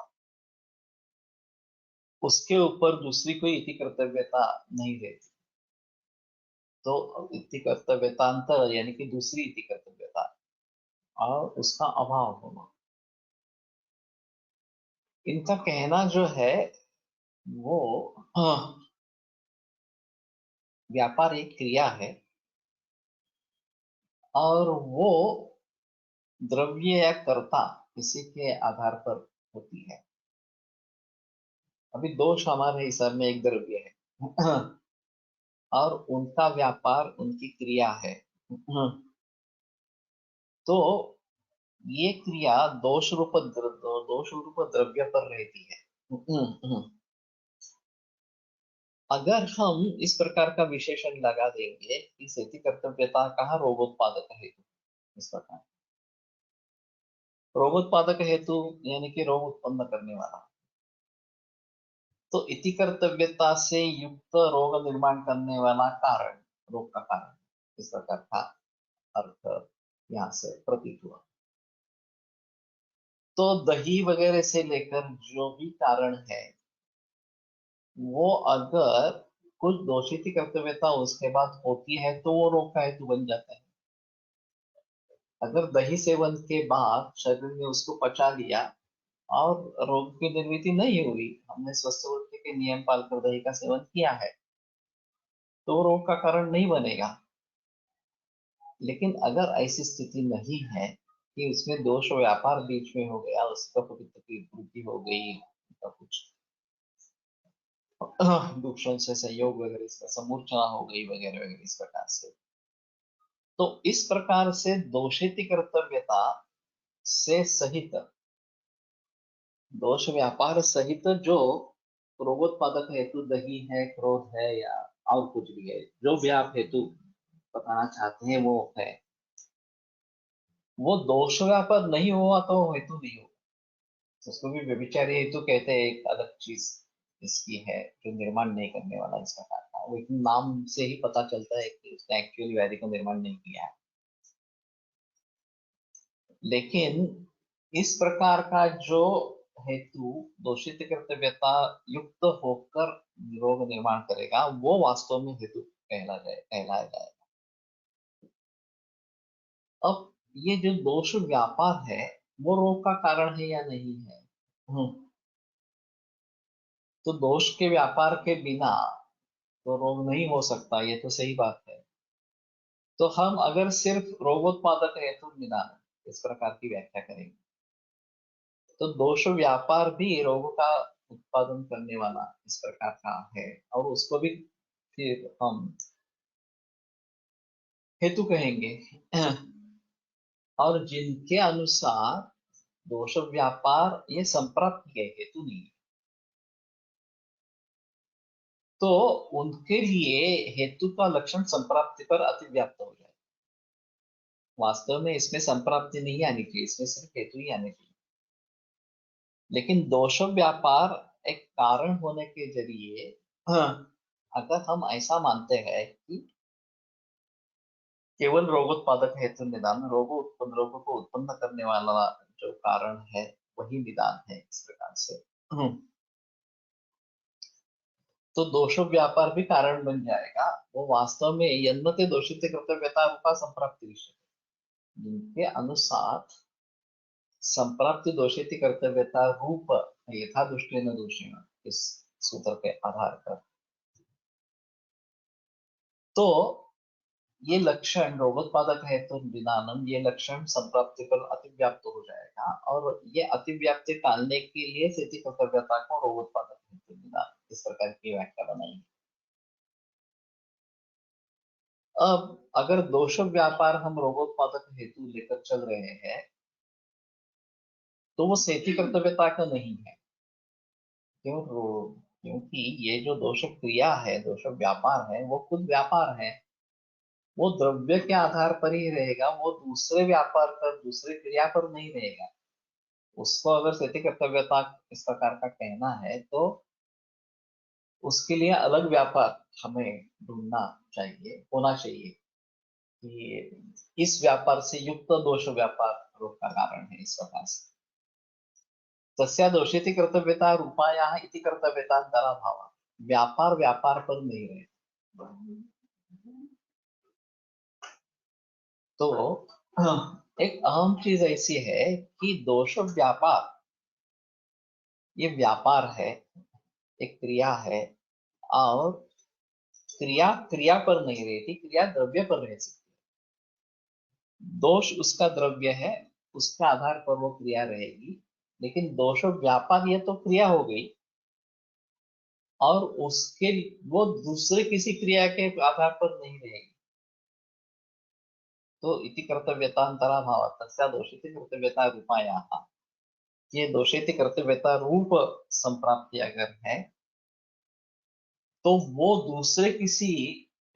उसके ऊपर दूसरी कोई इति कर्तव्यता नहीं रहती। तो इति कर्तव्यतांतर यानी कि दूसरी इति कर्तव्यता और उसका अभाव होना, इनका कहना जो है वो व्यापार एक क्रिया है और वो द्रव्य या कर्ता इसी के आधार पर होती है। अभी दोष हमारे हिसाब में एक द्रव्य है और उनका व्यापार उनकी क्रिया है। तो ये क्रिया दोष रूप द्रव्य पर रहती है। अगर हम इस प्रकार का विशेषण लगा देंगे कि सेति कर्तव्यता कहा रोगोत्पादक हेतु, इस प्रकार रोगोत्पादक हेतु यानी कि रोग उत्पन्न करने वाला, तो इति कर्तव्यता से युक्त रोग निर्माण करने वाला कारण, रोग का कारण, इस प्रकार का अर्थ यहाँ से प्रतीत हुआ। तो दही वगैरह से लेकर जो भी कारण है, वो अगर कुछ दोषित कर्तव्यता उसके बाद होती है तो वो रोग का हेतु बन जाता है। अगर दही सेवन के बाद शरीर ने उसको पचा लिया और रोग की निर्मिति नहीं हुई, हमने स्वस्थ वृत्ति के नियम पालकर दही का सेवन किया है, तो रोग का कारण नहीं बनेगा। लेकिन अगर ऐसी स्थिति नहीं है कि उसमें दोष व्यापार बीच में हो गया, उसका पवित्र की वृद्धि हो गई, कुछ दूसरों से सहयोग वगैरह, इसका समूर्छना हो गई वगैरह वगैरह, इस प्रकार से, तो इस प्रकार से दोषित कर्तव्यता से सहित, दोष व्यापार सहित जो रोगोत्पादक हेतु दही है, क्रोध है, या और कुछ भी है, जो भी आप हेतु बताना चाहते हैं वो है, वो दोष व्यापार नहीं हुआ तो हेतु नहीं होगा। उसको भी व्यभिचारी हेतु कहते हैं, एक अलग चीज इसकी है जो निर्माण नहीं करने वाला इस प्रकार का, लेकिन नाम से ही पता चलता है कि उसने एक्चुअली व्याधि का निर्माण नहीं किया है। लेकिन इस प्रकार का जो हेतु दोषित कर्तव्यता युक्त होकर रोग निर्माण करेगा, वो वास्तव में हेतु कहलाया जाएगा। अब ये जो दोष व्यापार है, वो रोग का कारण है या नहीं है? तो दोष के व्यापार के बिना तो रोग नहीं हो सकता, ये तो सही बात है। तो हम अगर सिर्फ रोगोत्पादक हेतु निदान इस प्रकार की व्याख्या करेंगे, तो दोष व्यापार भी रोग का उत्पादन करने वाला इस प्रकार का है, और उसको भी फिर हम हेतु कहेंगे। और जिनके अनुसार दोष व्यापार ये संप्राप्ति है, हेतु नहीं है। तो उनके लिए हेतु का लक्षण संप्राप्ति पर अतिव्याप्त हो जाए। वास्तव में इसमें संप्राप्ति नहीं आनी चाहिए, इसमें सिर्फ हेतु ही आनी चाहिए। लेकिन दोष व्यापार एक कारण होने के जरिए, हाँ, अगर हम ऐसा मानते हैं कि केवल रोगोत्पादक हेतु निदान, रोगों को उत्पन्न करने वाला जो कारण है वही निदान है, इस प्रकार से तो दोष व्यापार भी कारण बन जाएगा। वो वास्तव में यन्नते दोषित कर्तव्यता रूपा संप्राप्ति विषय, जिनके अनुसार संप्राप्ति दोषित कर्तव्यता रूप यथा दृष्टेन दोषेण, इस सूत्र के आधार पर, तो ये लक्षण रोगोत्पादक है तो निदानम, ये लक्षण संप्राप्ति पर अतिव्याप्त हो जाएगा और ये अतिव्याप्ति टालने के लिए स्थिति कर्तव्यता को रोगोत्पादक है तो निदान, इस प्रकार की व्याख्या बनाई। अब अगर दोष व्यापार हम रोगोत्पादक हेतु लेकर चल रहे हैं तो वो स्थिति कर्तव्यता का नहीं है। क्योंकि ये जो दोष क्रिया है, दोष व्यापार है, वो खुद व्यापार है, वो द्रव्य के आधार पर ही रहेगा, वो दूसरे व्यापार पर, दूसरे क्रिया पर नहीं रहेगा। उसको अगर स्थिति कर्तव्यता इस प्रकार का कहना है तो उसके लिए अलग व्यापार हमें ढूंढना चाहिए, होना चाहिए कि इस व्यापार से युक्त दोष व्यापार रोग का कारण है। इस प्रकार से तस्या दोषेति कर्तव्यता रूपाया इति कर्तव्यतांतरा भाव, व्यापार व्यापार पर नहीं रहे। तो एक अहम चीज ऐसी है कि दोष व्यापार ये व्यापार है, एक क्रिया है, और क्रिया क्रिया पर नहीं रहती, क्रिया द्रव्य पर रह सकती है। दोष उसका द्रव्य है, उसके आधार पर वो क्रिया रहेगी। लेकिन दोष व्यापार ये तो क्रिया हो गई और उसके वो दूसरे किसी क्रिया के आधार पर नहीं रहेगी। तो इति कर्तव्यतांतरा भाव तस्या दोषिति कर्तव्यता रूपाया, ये दोषिति कर्तव्यता रूप संप्राप्ति अगर है तो वो दूसरे किसी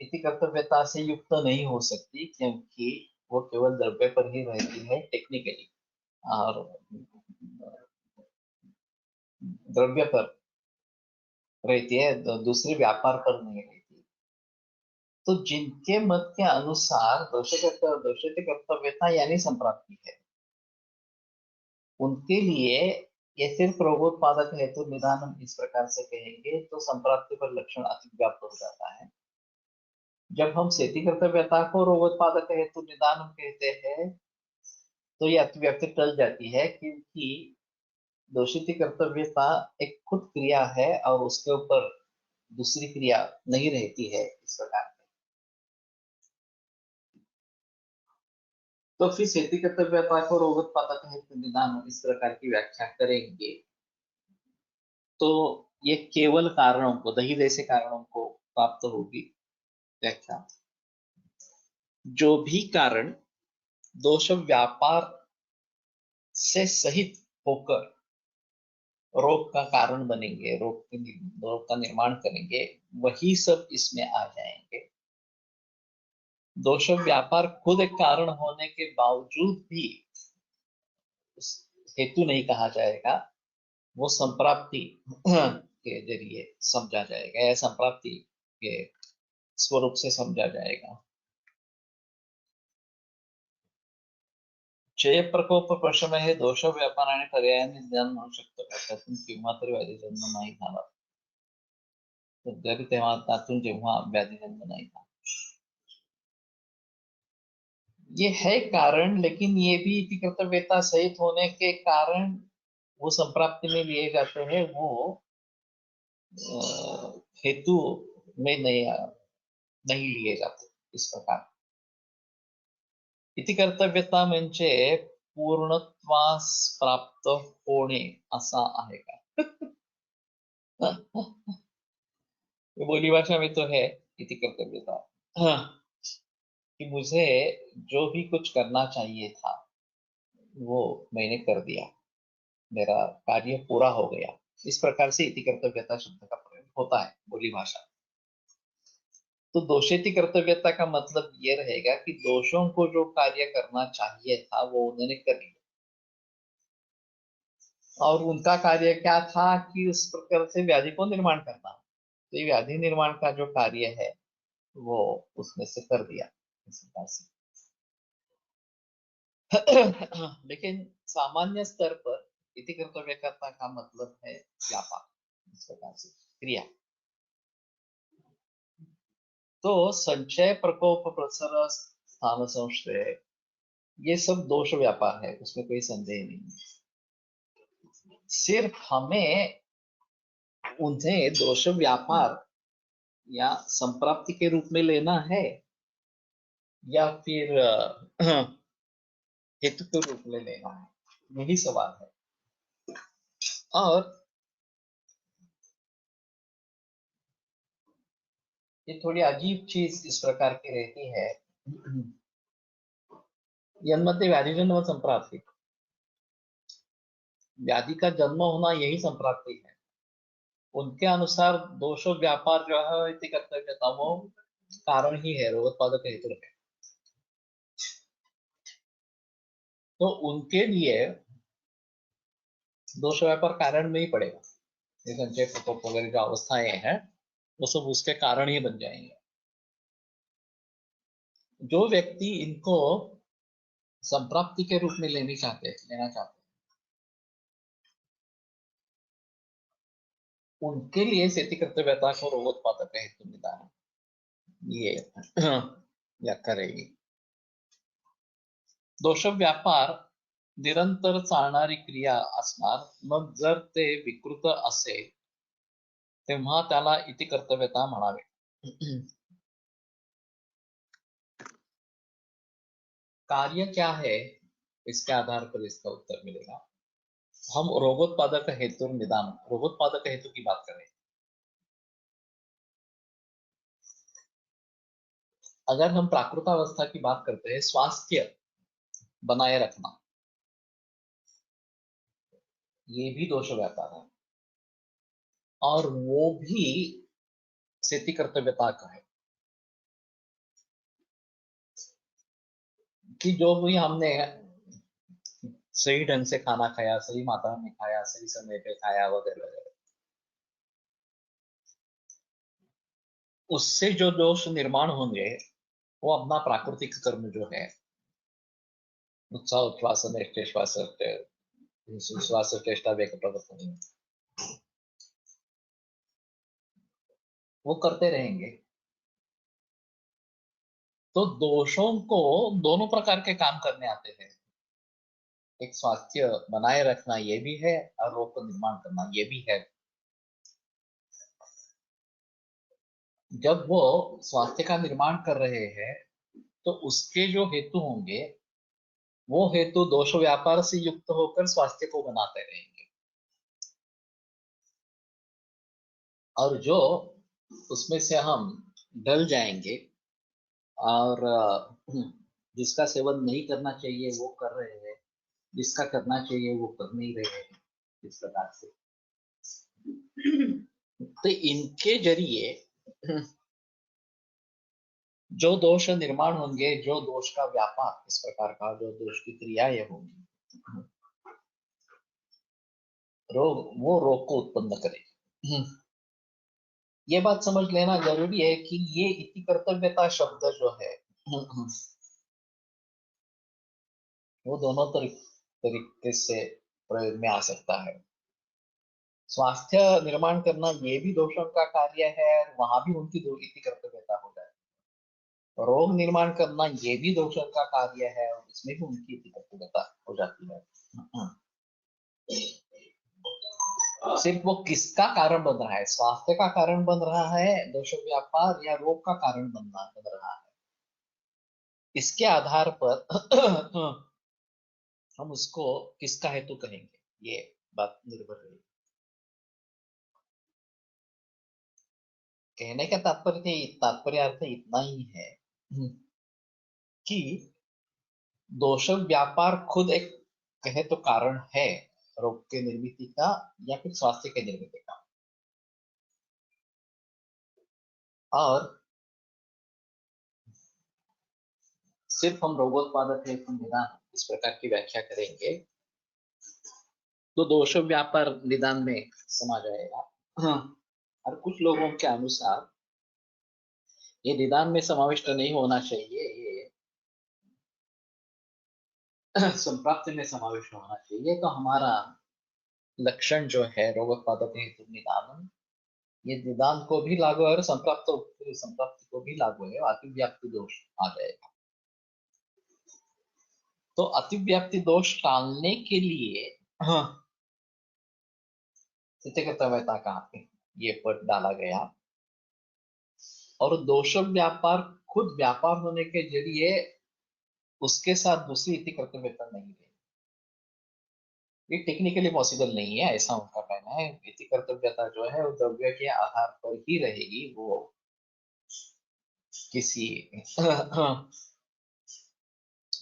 इति कर्तव्यता से युक्त नहीं हो सकती, क्योंकि वो केवल द्रव्य पर ही रहती है टेक्निकली, और द्रव्य पर रहती है, दूसरे व्यापार पर नहीं रहती। तो जिनके मत के अनुसार दोषित कर्तव्यता यानी संप्राप्ति है, उनके लिए ये सिर्फ रोगोत्पादक हेतु निदान हम इस प्रकार से कहेंगे तो संप्राप्ति पर लक्षण अतिव्याप्त हो जाता है। जब हम सेति कर्तव्यता को रोगोत्पादक हेतु निदान हम कहते हैं तो ये अतिव्याप्ति टल जाती है, क्योंकि दोषित कर्तव्यता एक खुद क्रिया है और उसके ऊपर दूसरी क्रिया नहीं रहती है, इस प्रकार से। तो फिर सेति कर्तव्यता को रोगोत्पादक हेतु निदान इस प्रकार की व्याख्या करेंगे तो ये केवल कारणों को, दही जैसे कारणों को प्राप्त होगी व्याख्या। जो भी कारण दोष व्यापार से सहित होकर रोग का कारण बनेंगे, रोग का निर्माण करेंगे, वही सब इसमें आ जाएंगे। दोष व्यापार खुद एक कारण होने के बावजूद भी हेतु नहीं कहा जाएगा, वो संप्राप्ति के जरिए समझा जाएगा या संप्राप्ति के स्वरूप से समझा जाएगा। क्षय प्रकोप प्रश्न हे दोष व्यापार आणि पर्यायाने ज्ञान म्हणू शकतो का, त्यातून केव्हा तरी व्याधी जन्म नाही झाला, जरी तेव्हा त्यातून जेव्हा व्याधी जन्म नाही झाला, ये है कारण, लेकिन ये भी इति कर्तव्यता सहित होने के कारण वो संप्राप्ति में लिए जाते हैं, वो हेतु में नहीं लिए जाते। इस प्रकार इति कर्तव्यता म्हणजे पूर्णत्वास प्राप्त होणे असा आहे का? बोली भाषा में तो है इति कर्तव्यता, कि मुझे जो भी कुछ करना चाहिए था वो मैंने कर दिया, मेरा कार्य पूरा हो गया। इस प्रकार से इति कर्तव्यता शब्द का प्रयोग होता है बोली भाषा। तो दोषेति कर्तव्यता का मतलब ये रहेगा कि दोषों को जो कार्य करना चाहिए था वो उन्होंने कर लिया, और उनका कार्य क्या था कि उस प्रकार से व्याधि को निर्माण करना। तो ये व्याधि निर्माण का जो कार्य है वो उसमें से कर दिया इस प्रकार से। लेकिन सामान्य स्तर पर इति कर्तव्यकर्ता का मतलब है व्यापार, इस प्रकार से क्रिया। तो संचय, प्रकोप, प्रसर, स्थान संश्रय, ये सब दोष व्यापार है, उसमें कोई संदेह नहीं। सिर्फ हमें उन्हें दोष व्यापार या संप्राप्ति के रूप में लेना है या फिर हेतु के रूप में लेना है, यही सवाल है। और ये थोड़ी अजीब चीज इस प्रकार की रहती है, जन्मते व्याधि जन्म संप्राप्ति, व्याधि का जन्म होना यही संप्राप्ति है। उनके अनुसार दोष व्यापार जो है इति कर्तव्यता वो कारण ही है, रोगोत्पादक हेतु है। तो उनके लिए दोष व्यापार कारण में ही पड़ेगा। ये संचय, प्रकोप वगैरह जो अवस्थाएं हैं वो सब उसके कारण ही बन जाएंगे। जो व्यक्ति इनको संप्राप्ति के रूप में लेना चाहते हैं, उनके लिए इति कर्तव्यता को रोगोत्पादक हेतु निदान ये व्याख्या रहेगी। दोष व्यापार निरंतर चालणारी क्रिया असणार, मग जर ते विकृत असेल तेव्हा त्याला इति कर्तव्यता म्हणावे। कार्य क्या है इसके आधार पर इसका उत्तर मिलेगा। हम रोगोत्पादक हेतु निदान, रोगोत्पादक हेतु की बात करें, अगर हम प्राकृतावस्था की बात करते हैं, स्वास्थ्य बनाए रखना, ये भी दोष व्यापार है और वो भी इति कर्तव्यता का है कि जो भी हमने सही ढंग से खाना खाया, सही मात्रा में खाया, सही समय पे खाया वगैरह वगैरह, उससे जो दोष निर्माण होंगे वो अपना प्राकृतिक कर्म जो है, उत्साह उच्छ्वास श्वास श्वास चेष्टा वेग प्रवर्तन, वो करते रहेंगे। तो दोषों को दोनों प्रकार के काम करने आते हैं। एक स्वास्थ्य बनाए रखना ये भी है और रोग को निर्माण करना ये भी है। जब वो स्वास्थ्य का निर्माण कर रहे हैं तो उसके जो हेतु होंगे वो हेतु दोष व्यापार से युक्त होकर स्वास्थ्य को बनाते रहेंगे, और जो उसमें से हम डल जाएंगे और जिसका सेवन नहीं करना चाहिए वो कर रहे हैं, जिसका करना चाहिए वो कर नहीं रहे हैं, इस प्रकार से। तो इनके जरिए जो दोष निर्माण होंगे, जो दोष का व्यापार, इस प्रकार का जो दोष की क्रियाएं होंगी, वो रोग को उत्पन्न करेगी। ये बात समझ लेना जरूरी है कि ये इति कर्तव्यता शब्द जो है वो दोनों तरीके से प्रयोग में आ सकता है। स्वास्थ्य निर्माण करना ये भी दोषों का कार्य है, वहां भी उनकी इति कर्तव्यता हो जाए। रोग निर्माण करना ये भी दोषों का कार्य है और इसमें भी उनकी इति कर्तव्यता हो जाती है। सिर्फ वो किसका कारण बन रहा है, स्वास्थ्य का कारण बन रहा है दोष व्यापार या रोग का कारण बन रहा है, इसके आधार पर हम उसको किसका हेतु कहेंगे, ये बात निर्भर रहेगी। कहने का तात्पर्य अर्थ इतना ही है कि दोष व्यापार खुद एक कहे तो कारण है, रोग के निर्मित का या फिर स्वास्थ्य के निर्मित का। और सिर्फ हम रोगोत्पादक हेतु निदान इस प्रकार की व्याख्या करेंगे तो दोष व्यापार निदान में समा जाएगा। हाँ। और कुछ लोगों के अनुसार ये निदान में समाविष्ट नहीं होना चाहिए, ये संप्राप्ति में समाविष्ट होना चाहिए। तो हमारा लक्षण जो है रोगोत्पादक हेतु निदान, ये निदान को भी लागू है और संप्राप्ति को भी लागू है। अतिव्याप्ति दोष आ जाएगा। तो अतिव्याप्ति दोष टालने के लिए हाँ कर्तव्यता कहाँ पे ये पद डाला गया। और दोष व्यापार खुद व्यापार होने के जरिए उसके साथ दूसरी इति कर्तव्यता नहीं है, ये टेक्निकली पॉसिबल नहीं है, ऐसा उनका कहना है। इति कर्तव्यता जो है वो द्रव्य के आधार पर ही रहेगी, वो किसी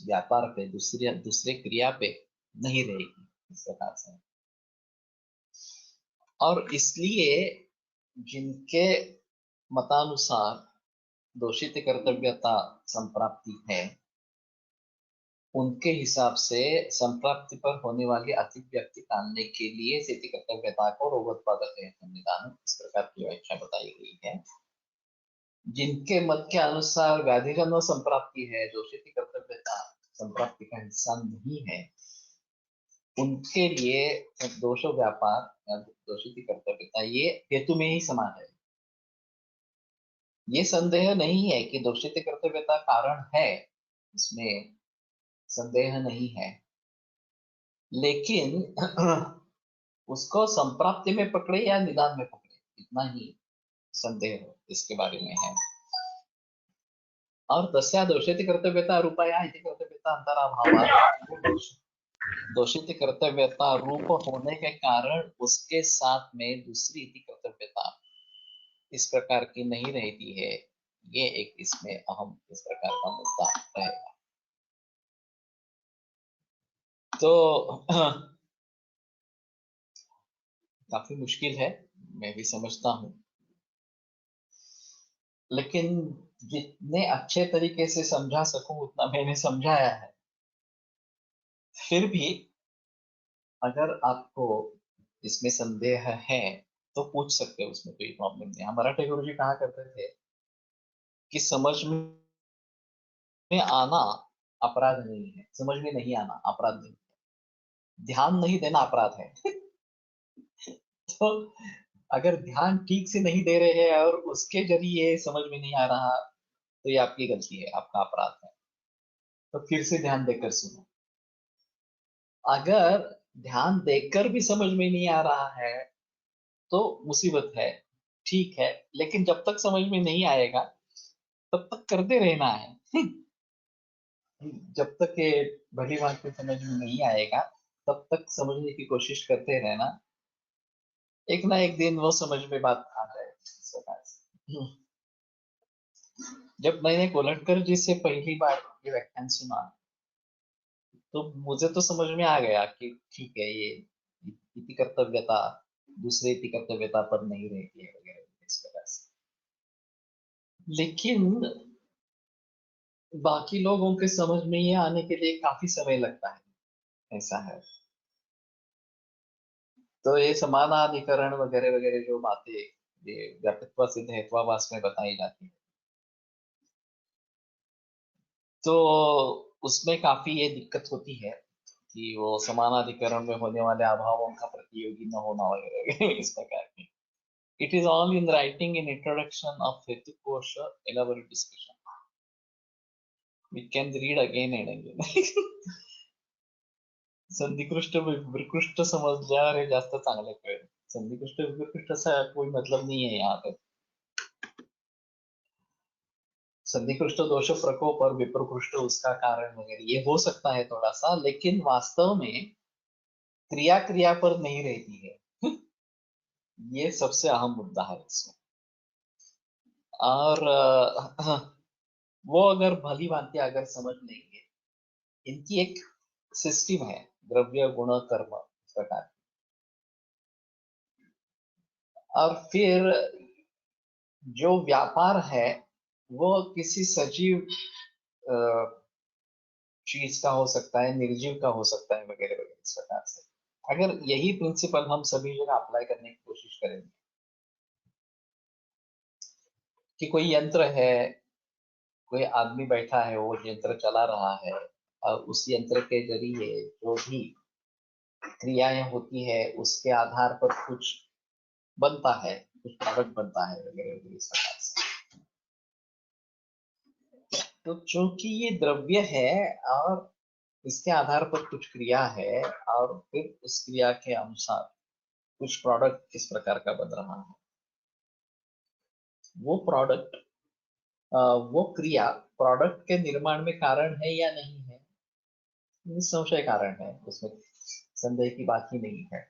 व्यापार पे दूसरे क्रिया पे नहीं रहेगी इस प्रकार से। और इसलिए जिनके मतानुसार दोषित कर्तव्यता संप्राप्ति है, उनके हिसाब से संप्राप्ति पर होने वाली अतिव्याप्ति टालने के लिए स्थिति कर्तव्यता को रोगोत्पादक हेतु निदान इस प्रकार की व्याख्या बताई गई है। जिनके मत के अनुसार व्याधिजन्य संप्राप्ति है, दोषित कर्तव्यता संप्राप्ति का हिस्सा नहीं है, उनके लिए दोष व्यापार या दोषित कर्तव्यता ये हेतु में ही समान है। ये संदेह नहीं है कि दोषित कर्तव्यता कारण है, इसमें संदेह नहीं है, लेकिन उसको संप्राप्ति में पकड़े या निदान में पकड़े, इतना ही संदेह इसके बारे में है। और तस्या दोषित कर्तव्यता रूपाया इति कर्तव्यता अंतराभाव, दोषित कर्तव्यता रूप होने के कारण उसके साथ में दूसरी इति कर्तव्यता इस प्रकार की नहीं रहती है। ये एक इसमें अहम इस प्रकार का मुद्दा रहेगा। तो काफी मुश्किल है, मैं भी समझता हूँ, लेकिन जितने अच्छे तरीके से समझा सकूं उतना मैंने समझाया है। फिर भी अगर आपको इसमें संदेह है तो पूछ सकते हो, उसमें कोई प्रॉब्लम नहीं। मराठे गुरु जी कहा करते थे कि समझ में आना अपराध नहीं है, समझ में नहीं आना अपराध नहीं है, ध्यान नहीं देना अपराध है। तो अगर ध्यान ठीक से नहीं दे रहे हैं और उसके जरिए समझ में नहीं आ रहा, तो ये आपकी गलती है, आपका अपराध है। तो फिर से ध्यान देकर सुनो। अगर ध्यान देकर भी समझ में नहीं आ रहा है तो मुसीबत है, ठीक है, लेकिन जब तक समझ में नहीं आएगा तब तक करते रहना है। जब तक ये भली बात को समझ में नहीं आएगा तब तक समझने की कोशिश करते रहना, एक ना एक दिन वो समझ में बात आ जाएगी इस प्रकार से। जब मैंने कोलटकर जी से पहली बार ये व्याख्यान सुना तो मुझे तो समझ में आ गया कि ठीक है, ये इति कर्तव्यता दूसरे इति कर्तव्यता पर नहीं रहती है वगैरह इस प्रकार से। लेकिन बाकी लोगों के समझ में ये आने के लिए काफी समय लगता है, ऐसा है। तो ये समानाधिकरण वगैरह वगैरह जो बातें ये व्यापकत्व सिद्ध हेत्वाभास में बताई जाती है, तो उसमें काफी ये दिक्कत होती है कि वो समानाधिकरण में होने वाले अभावों का प्रतियोगी न होना वगैरह इस प्रकार की। It is all in writing in introduction of Hetu Kosha elaborate discussion. We can read again and again. संधिकृष्ट विकृष्ट समजल्यावर हे जास्त चांगलं कळेल। संधिकृष्ट विकृष्ट असा कोई मतलब नहीं है यहाँ पे। संधिकृष्ट दोष प्रकोप और विप्रकृष्ट उसका कारण वगैरह ये हो सकता है थोड़ा सा, लेकिन वास्तव में क्रिया क्रिया पर नहीं रहती है। ये सबसे अहम मुद्दा है इसमें। और वो अगर भली भांति अगर समझ लेंगे, इनकी एक सिस्टम है द्रव्य गुण कर्म प्रकार की। और फिर जो व्यापार है वो किसी सजीव चीज का हो सकता है, निर्जीव का हो सकता है, वगैरह वगैरह इस प्रकार से। अगर यही प्रिंसिपल हम सभी जगह अप्लाई करने की कोशिश करेंगे कि कोई यंत्र है, कोई आदमी बैठा है, वो यंत्र चला रहा है, और उस यंत्र के जरिए जो भी क्रियाएं होती है उसके आधार पर कुछ बनता है, कुछ प्रोडक्ट बनता है, वगैरह वगैरह इस प्रकार से। तो चूंकि ये द्रव्य है और इसके आधार पर कुछ क्रिया है, और फिर उस क्रिया के अनुसार कुछ प्रोडक्ट इस प्रकार का बन रहा है, वो प्रोडक्ट, वो क्रिया प्रोडक्ट के निर्माण में कारण है या नहीं है, निसंशय कारण है, उसमें संदेह की बात ही नहीं है।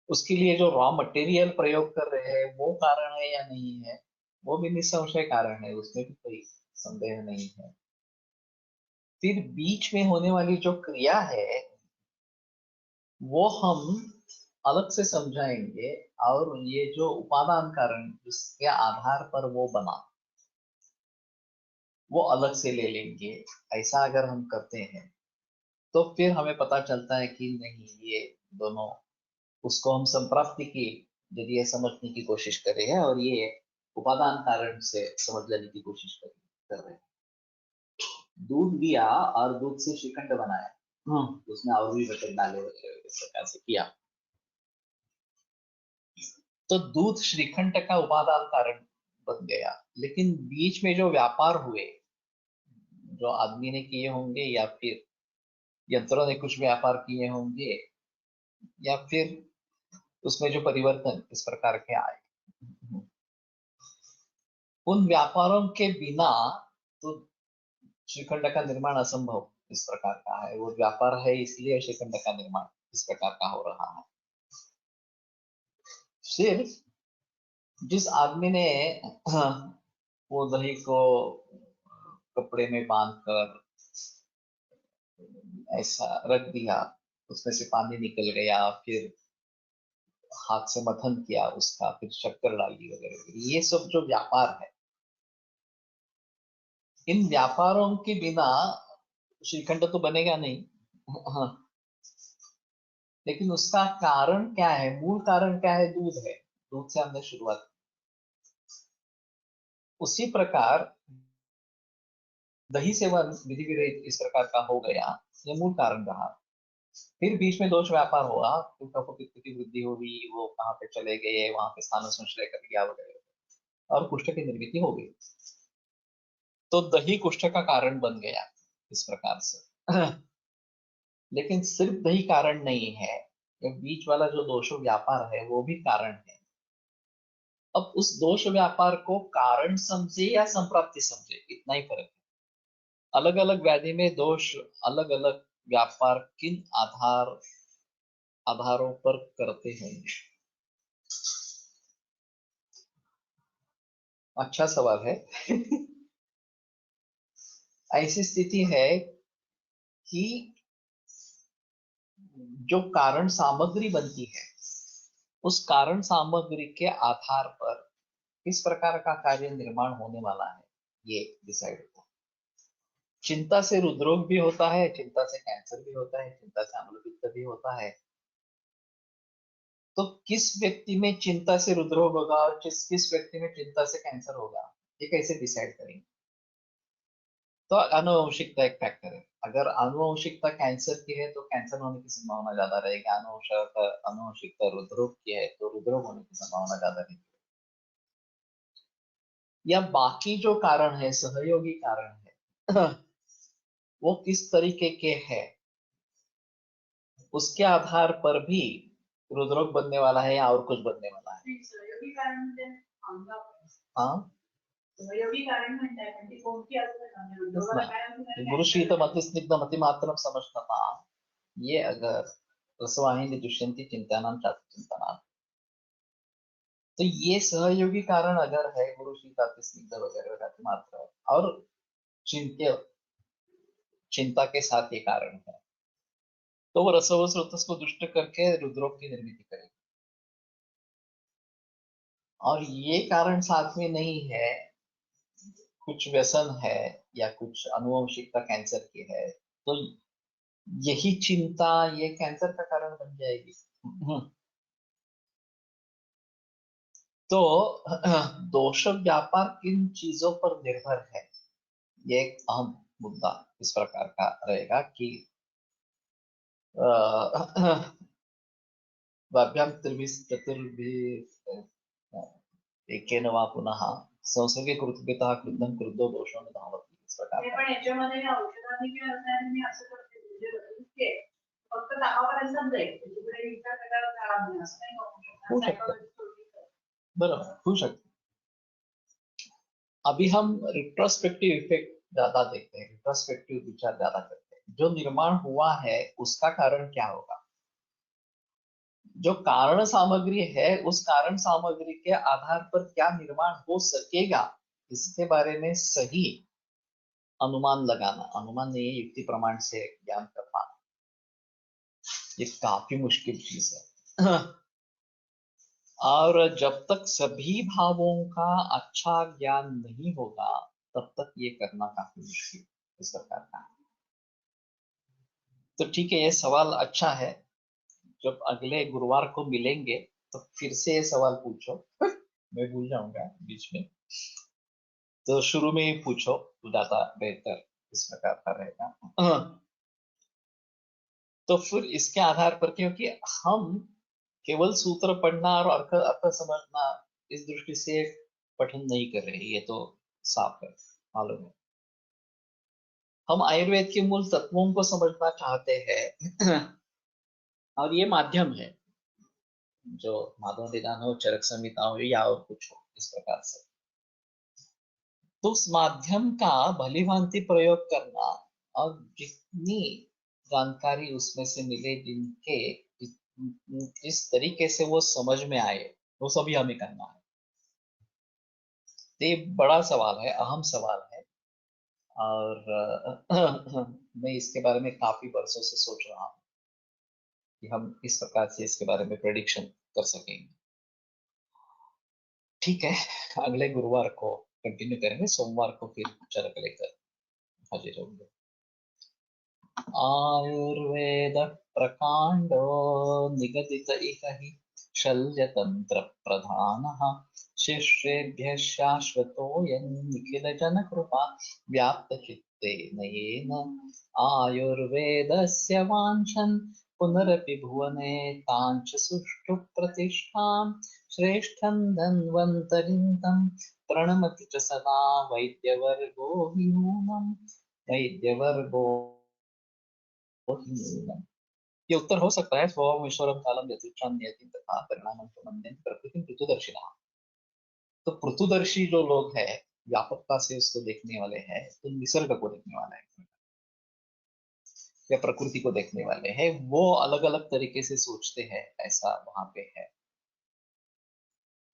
उसके लिए जो रॉ मटेरियल प्रयोग कर रहे हैं वो कारण है या नहीं है, वो भी निसंशय कारण है, उसमें भी कोई संदेह नहीं है। फिर बीच में होने वाली जो क्रिया है वो हम अलग से समझाएंगे, और ये जो उपादान कारण जिसके आधार पर वो बना वो अलग से ले लेंगे। ऐसा अगर हम करते हैं तो फिर हमें पता चलता है कि नहीं, ये दोनों, उसको हम संप्राप्ति की जरिए समझने की कोशिश कर रहे हैं, और ये उपादान कारण से समझ लेने की कोशिश कर रहे हैं। दूध लिया और दूध से श्रीखंड बनाया, उसमें और भी बचत डाले वगैरह इस प्रकार से किया, तो दूध श्रीखंड का उपादान कारण बन गया। लेकिन बीच में जो व्यापार हुए, जो आदमी ने किए होंगे या फिर यंत्रों ने कुछ व्यापार किए होंगे, या फिर उसमें जो परिवर्तन इस प्रकार के आए, उन व्यापारों के बिना तो श्रीखंड का निर्माण असंभव इस प्रकार का है। वो व्यापार है इसलिए श्रीखंड का निर्माण इस प्रकार का हो रहा है। सिर्फ जिस आदमी ने वो दही को कपड़े में बांधकर ऐसा रख दिया, उसमें से पानी निकल गया, फिर हाथ से मथन किया उसका, फिर शक्कर डाली वगैरह वगैरह, ये सब जो व्यापार है, इन व्यापारों के बिना श्रीखंड तो बनेगा नहीं। हाँ, लेकिन उसका कारण क्या है, मूल कारण क्या है, दूध है। दूध से हमने शुरुआत की। उसी प्रकार दही सेवन विधि विरहित इस प्रकार का हो गया, ये मूल कारण रहा। फिर बीच में दोष व्यापार हुआ, फिर कफपित्त की वृद्धि हुई, वो कहाँ पे चले गए, वहां पे स्थान संश्रय कर लिया वगैरह, और कुष्ठ की निर्मिति हो गई। तो दही कुष्ठ का कारण बन गया इस प्रकार से। लेकिन सिर्फ दही कारण नहीं है, ये बीच वाला जो दोष व्यापार है वो भी कारण है। अब उस दोष व्यापार को कारण समझे या संप्राप्ति समझे, इतना ही फर्क है। अलग अलग व्याधि में दोष अलग अलग व्यापार किन आधारों पर करते होंगे। अच्छा सवाल है। ऐसी स्थिति है कि जो कारण सामग्री बनती है, उस कारण सामग्री के आधार पर किस प्रकार का कार्य निर्माण होने वाला है, ये डिसाइड होता है। चिंता से हृदरोग भी होता है, चिंता से कैंसर भी होता है, चिंता से अम्लपित्त भी होता है। तो किस व्यक्ति में चिंता से हृदरोग होगा और किस व्यक्ति में चिंता से कैंसर होगा, ये कैसे डिसाइड करेंगे? तो आनुवंशिकता एक फैक्टर है। अगर आनुवंशिकता कैंसर की है तो कैंसर होने की संभावना ज्यादा रहेगी। आनुवंशिकता हृदरोग की है तो हृदरोग होने की संभावना ज्यादा रहेगी। या बाकी जो कारण है, सहयोगी कारण है, वो किस तरीके के हैं, उसके आधार पर भी हृदरोग बनने वाला है या और कुछ बनने वाला है। सहयोगी कारण म्हणजे हाँ, सहयोगी कारण म्हणताय, पण ती कोणती असतात हृदरोगाला काय असतात? गुरुशीत मतिस्निग्ध मतिमात्रम समजता, ये अगर रसवाहिनी दुष्यंती चिंतानाम चिंतना, तो ये सहयोगी कारण अगर है, गुरुशीत अतिस्निग्ध वगैरह मात्र, और चिंत्य चिंता के साथ ये कारण है, तो वो रसों स्रोतस को दुष्ट करके रुद्रों की निर्मित करेगी। और ये कारण साथ में नहीं है, कुछ व्यसन है या कुछ अनुवंशिकता कैंसर की है, तो यही चिंता ये कैंसर का कारण बन जाएगी। तो दोष व्यापार किन चीजों पर निर्भर है, ये एक अहम मुद्दा इस प्रकार का रहेगा कि वाभ्याम त्रिभिः चतुर्भिः एकेन वा पुनः संसर्गे कृतपितः क्रुद्धं क्रुद्धो दोषो न धावति, इस प्रकार हे का। पण याच्यामध्ये ना औषधांनी किंवा रसायनांनी असं करते म्हणजे इतके फक्त 10पर्यंतच जाईल, तिकडे विचार करायला जाणार नाही असं नाही होऊ शकतं, बरोबर होऊ शकतं। अभी हम रिट्रोस्पेक्टिव इफेक्ट ज्यादा देखते हैं, रिट्रोस्पेक्टिव विचार ज्यादा करते हैं। जो निर्माण हुआ है उसका कारण क्या होगा, जो कारण सामग्री है उस कारण सामग्री के आधार पर क्या निर्माण हो सकेगा, इसके बारे में सही अनुमान लगाना, अनुमान नहीं युक्ति प्रमाण से ज्ञान कर पाना, ये काफी मुश्किल चीज है। और जब तक सभी भावों का अच्छा ज्ञान नहीं होगा तब तक ये करना काफी मुश्किल इस प्रकार का। तो ठीक है, ये सवाल अच्छा है, जब अगले गुरुवार को मिलेंगे तो फिर से ये सवाल पूछो। मैं भूल जाऊंगा बीच में, तो शुरू में ही पूछो तो ज्यादा बेहतर इस प्रकार का रहेगा। तो फिर इसके आधार पर, क्योंकि हम केवल सूत्र पढ़ना और अर्थ अर्थ समझना इस दृष्टि से पठन नहीं कर रहे, ये तो साफ है, मालूम है। हम आयुर्वेद के मूल तत्वों को समझना चाहते हैं। और ये माध्यम है, जो माधव निदान हो, चरक संहिता हो या और कुछ हो इस प्रकार से, तो उस माध्यम का भली भांति प्रयोग करना और जितनी जानकारी उसमें से मिले, जिनके जिस तरीके से वो समझ में आए, वो सभी हमें करना है। तो ये बड़ा सवाल है, अहम सवाल है, और मैं इसके बारे में काफी वर्षों से सोच रहा हूँ कि हम इस प्रकार से इसके बारे में प्रेडिक्शन कर सकेंगे। ठीक है, अगले गुरुवार को कंटिन्यू करेंगे, सोमवार को फिर चरक लेकर हाजिर होंगे। आयुर्वेद प्रकांडो निगदित इह हि शल्यतंत्र प्रधानः शिष्येभ्यः शाश्वतोऽयं निखिलजनकृपा व्याप्तचित्तेन येन आयुर्वेदस्य वाञ्छन् पुनरपि भुवने ताञ्च सुष्ठु प्रतिष्ठां श्रेष्ठं धन्वन्तरिं तं प्रणमति च सदा वैद्यवर्गो हि नूनम् वैद्यवर्गो हि नूनम्। ये उत्तर हो सकता है स्वभाव ईश्वरम कालम यथेच्छा नियति तथा परिणामं च मन्यन्ते प्रकृतिं पृथुदर्शिनः। तो पृथुदर्शी जो लोग हैं, व्यापकता से उसको देखने वाले हैं, तो निसर्ग को देखने वाले हैं या प्रकृति को देखने वाले हैं, वो अलग अलग तरीके से सोचते हैं, ऐसा वहां पे है।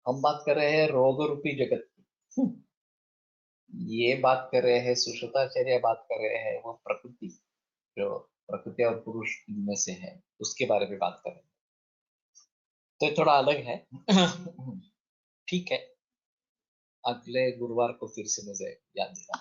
हम बात कर रहे हैं रोग रूपी जगत की, ये बात कर रहे हैं सुश्रुताचार्य बात कर रहे हैं वो प्रकृति, जो प्रकृति और पुरुष इनमें से है, उसके बारे में बात कर रहे हैं, तो ये थोड़ा अलग है। ठीक है, अगले गुरुवार को फिर से मुझे याद दिला।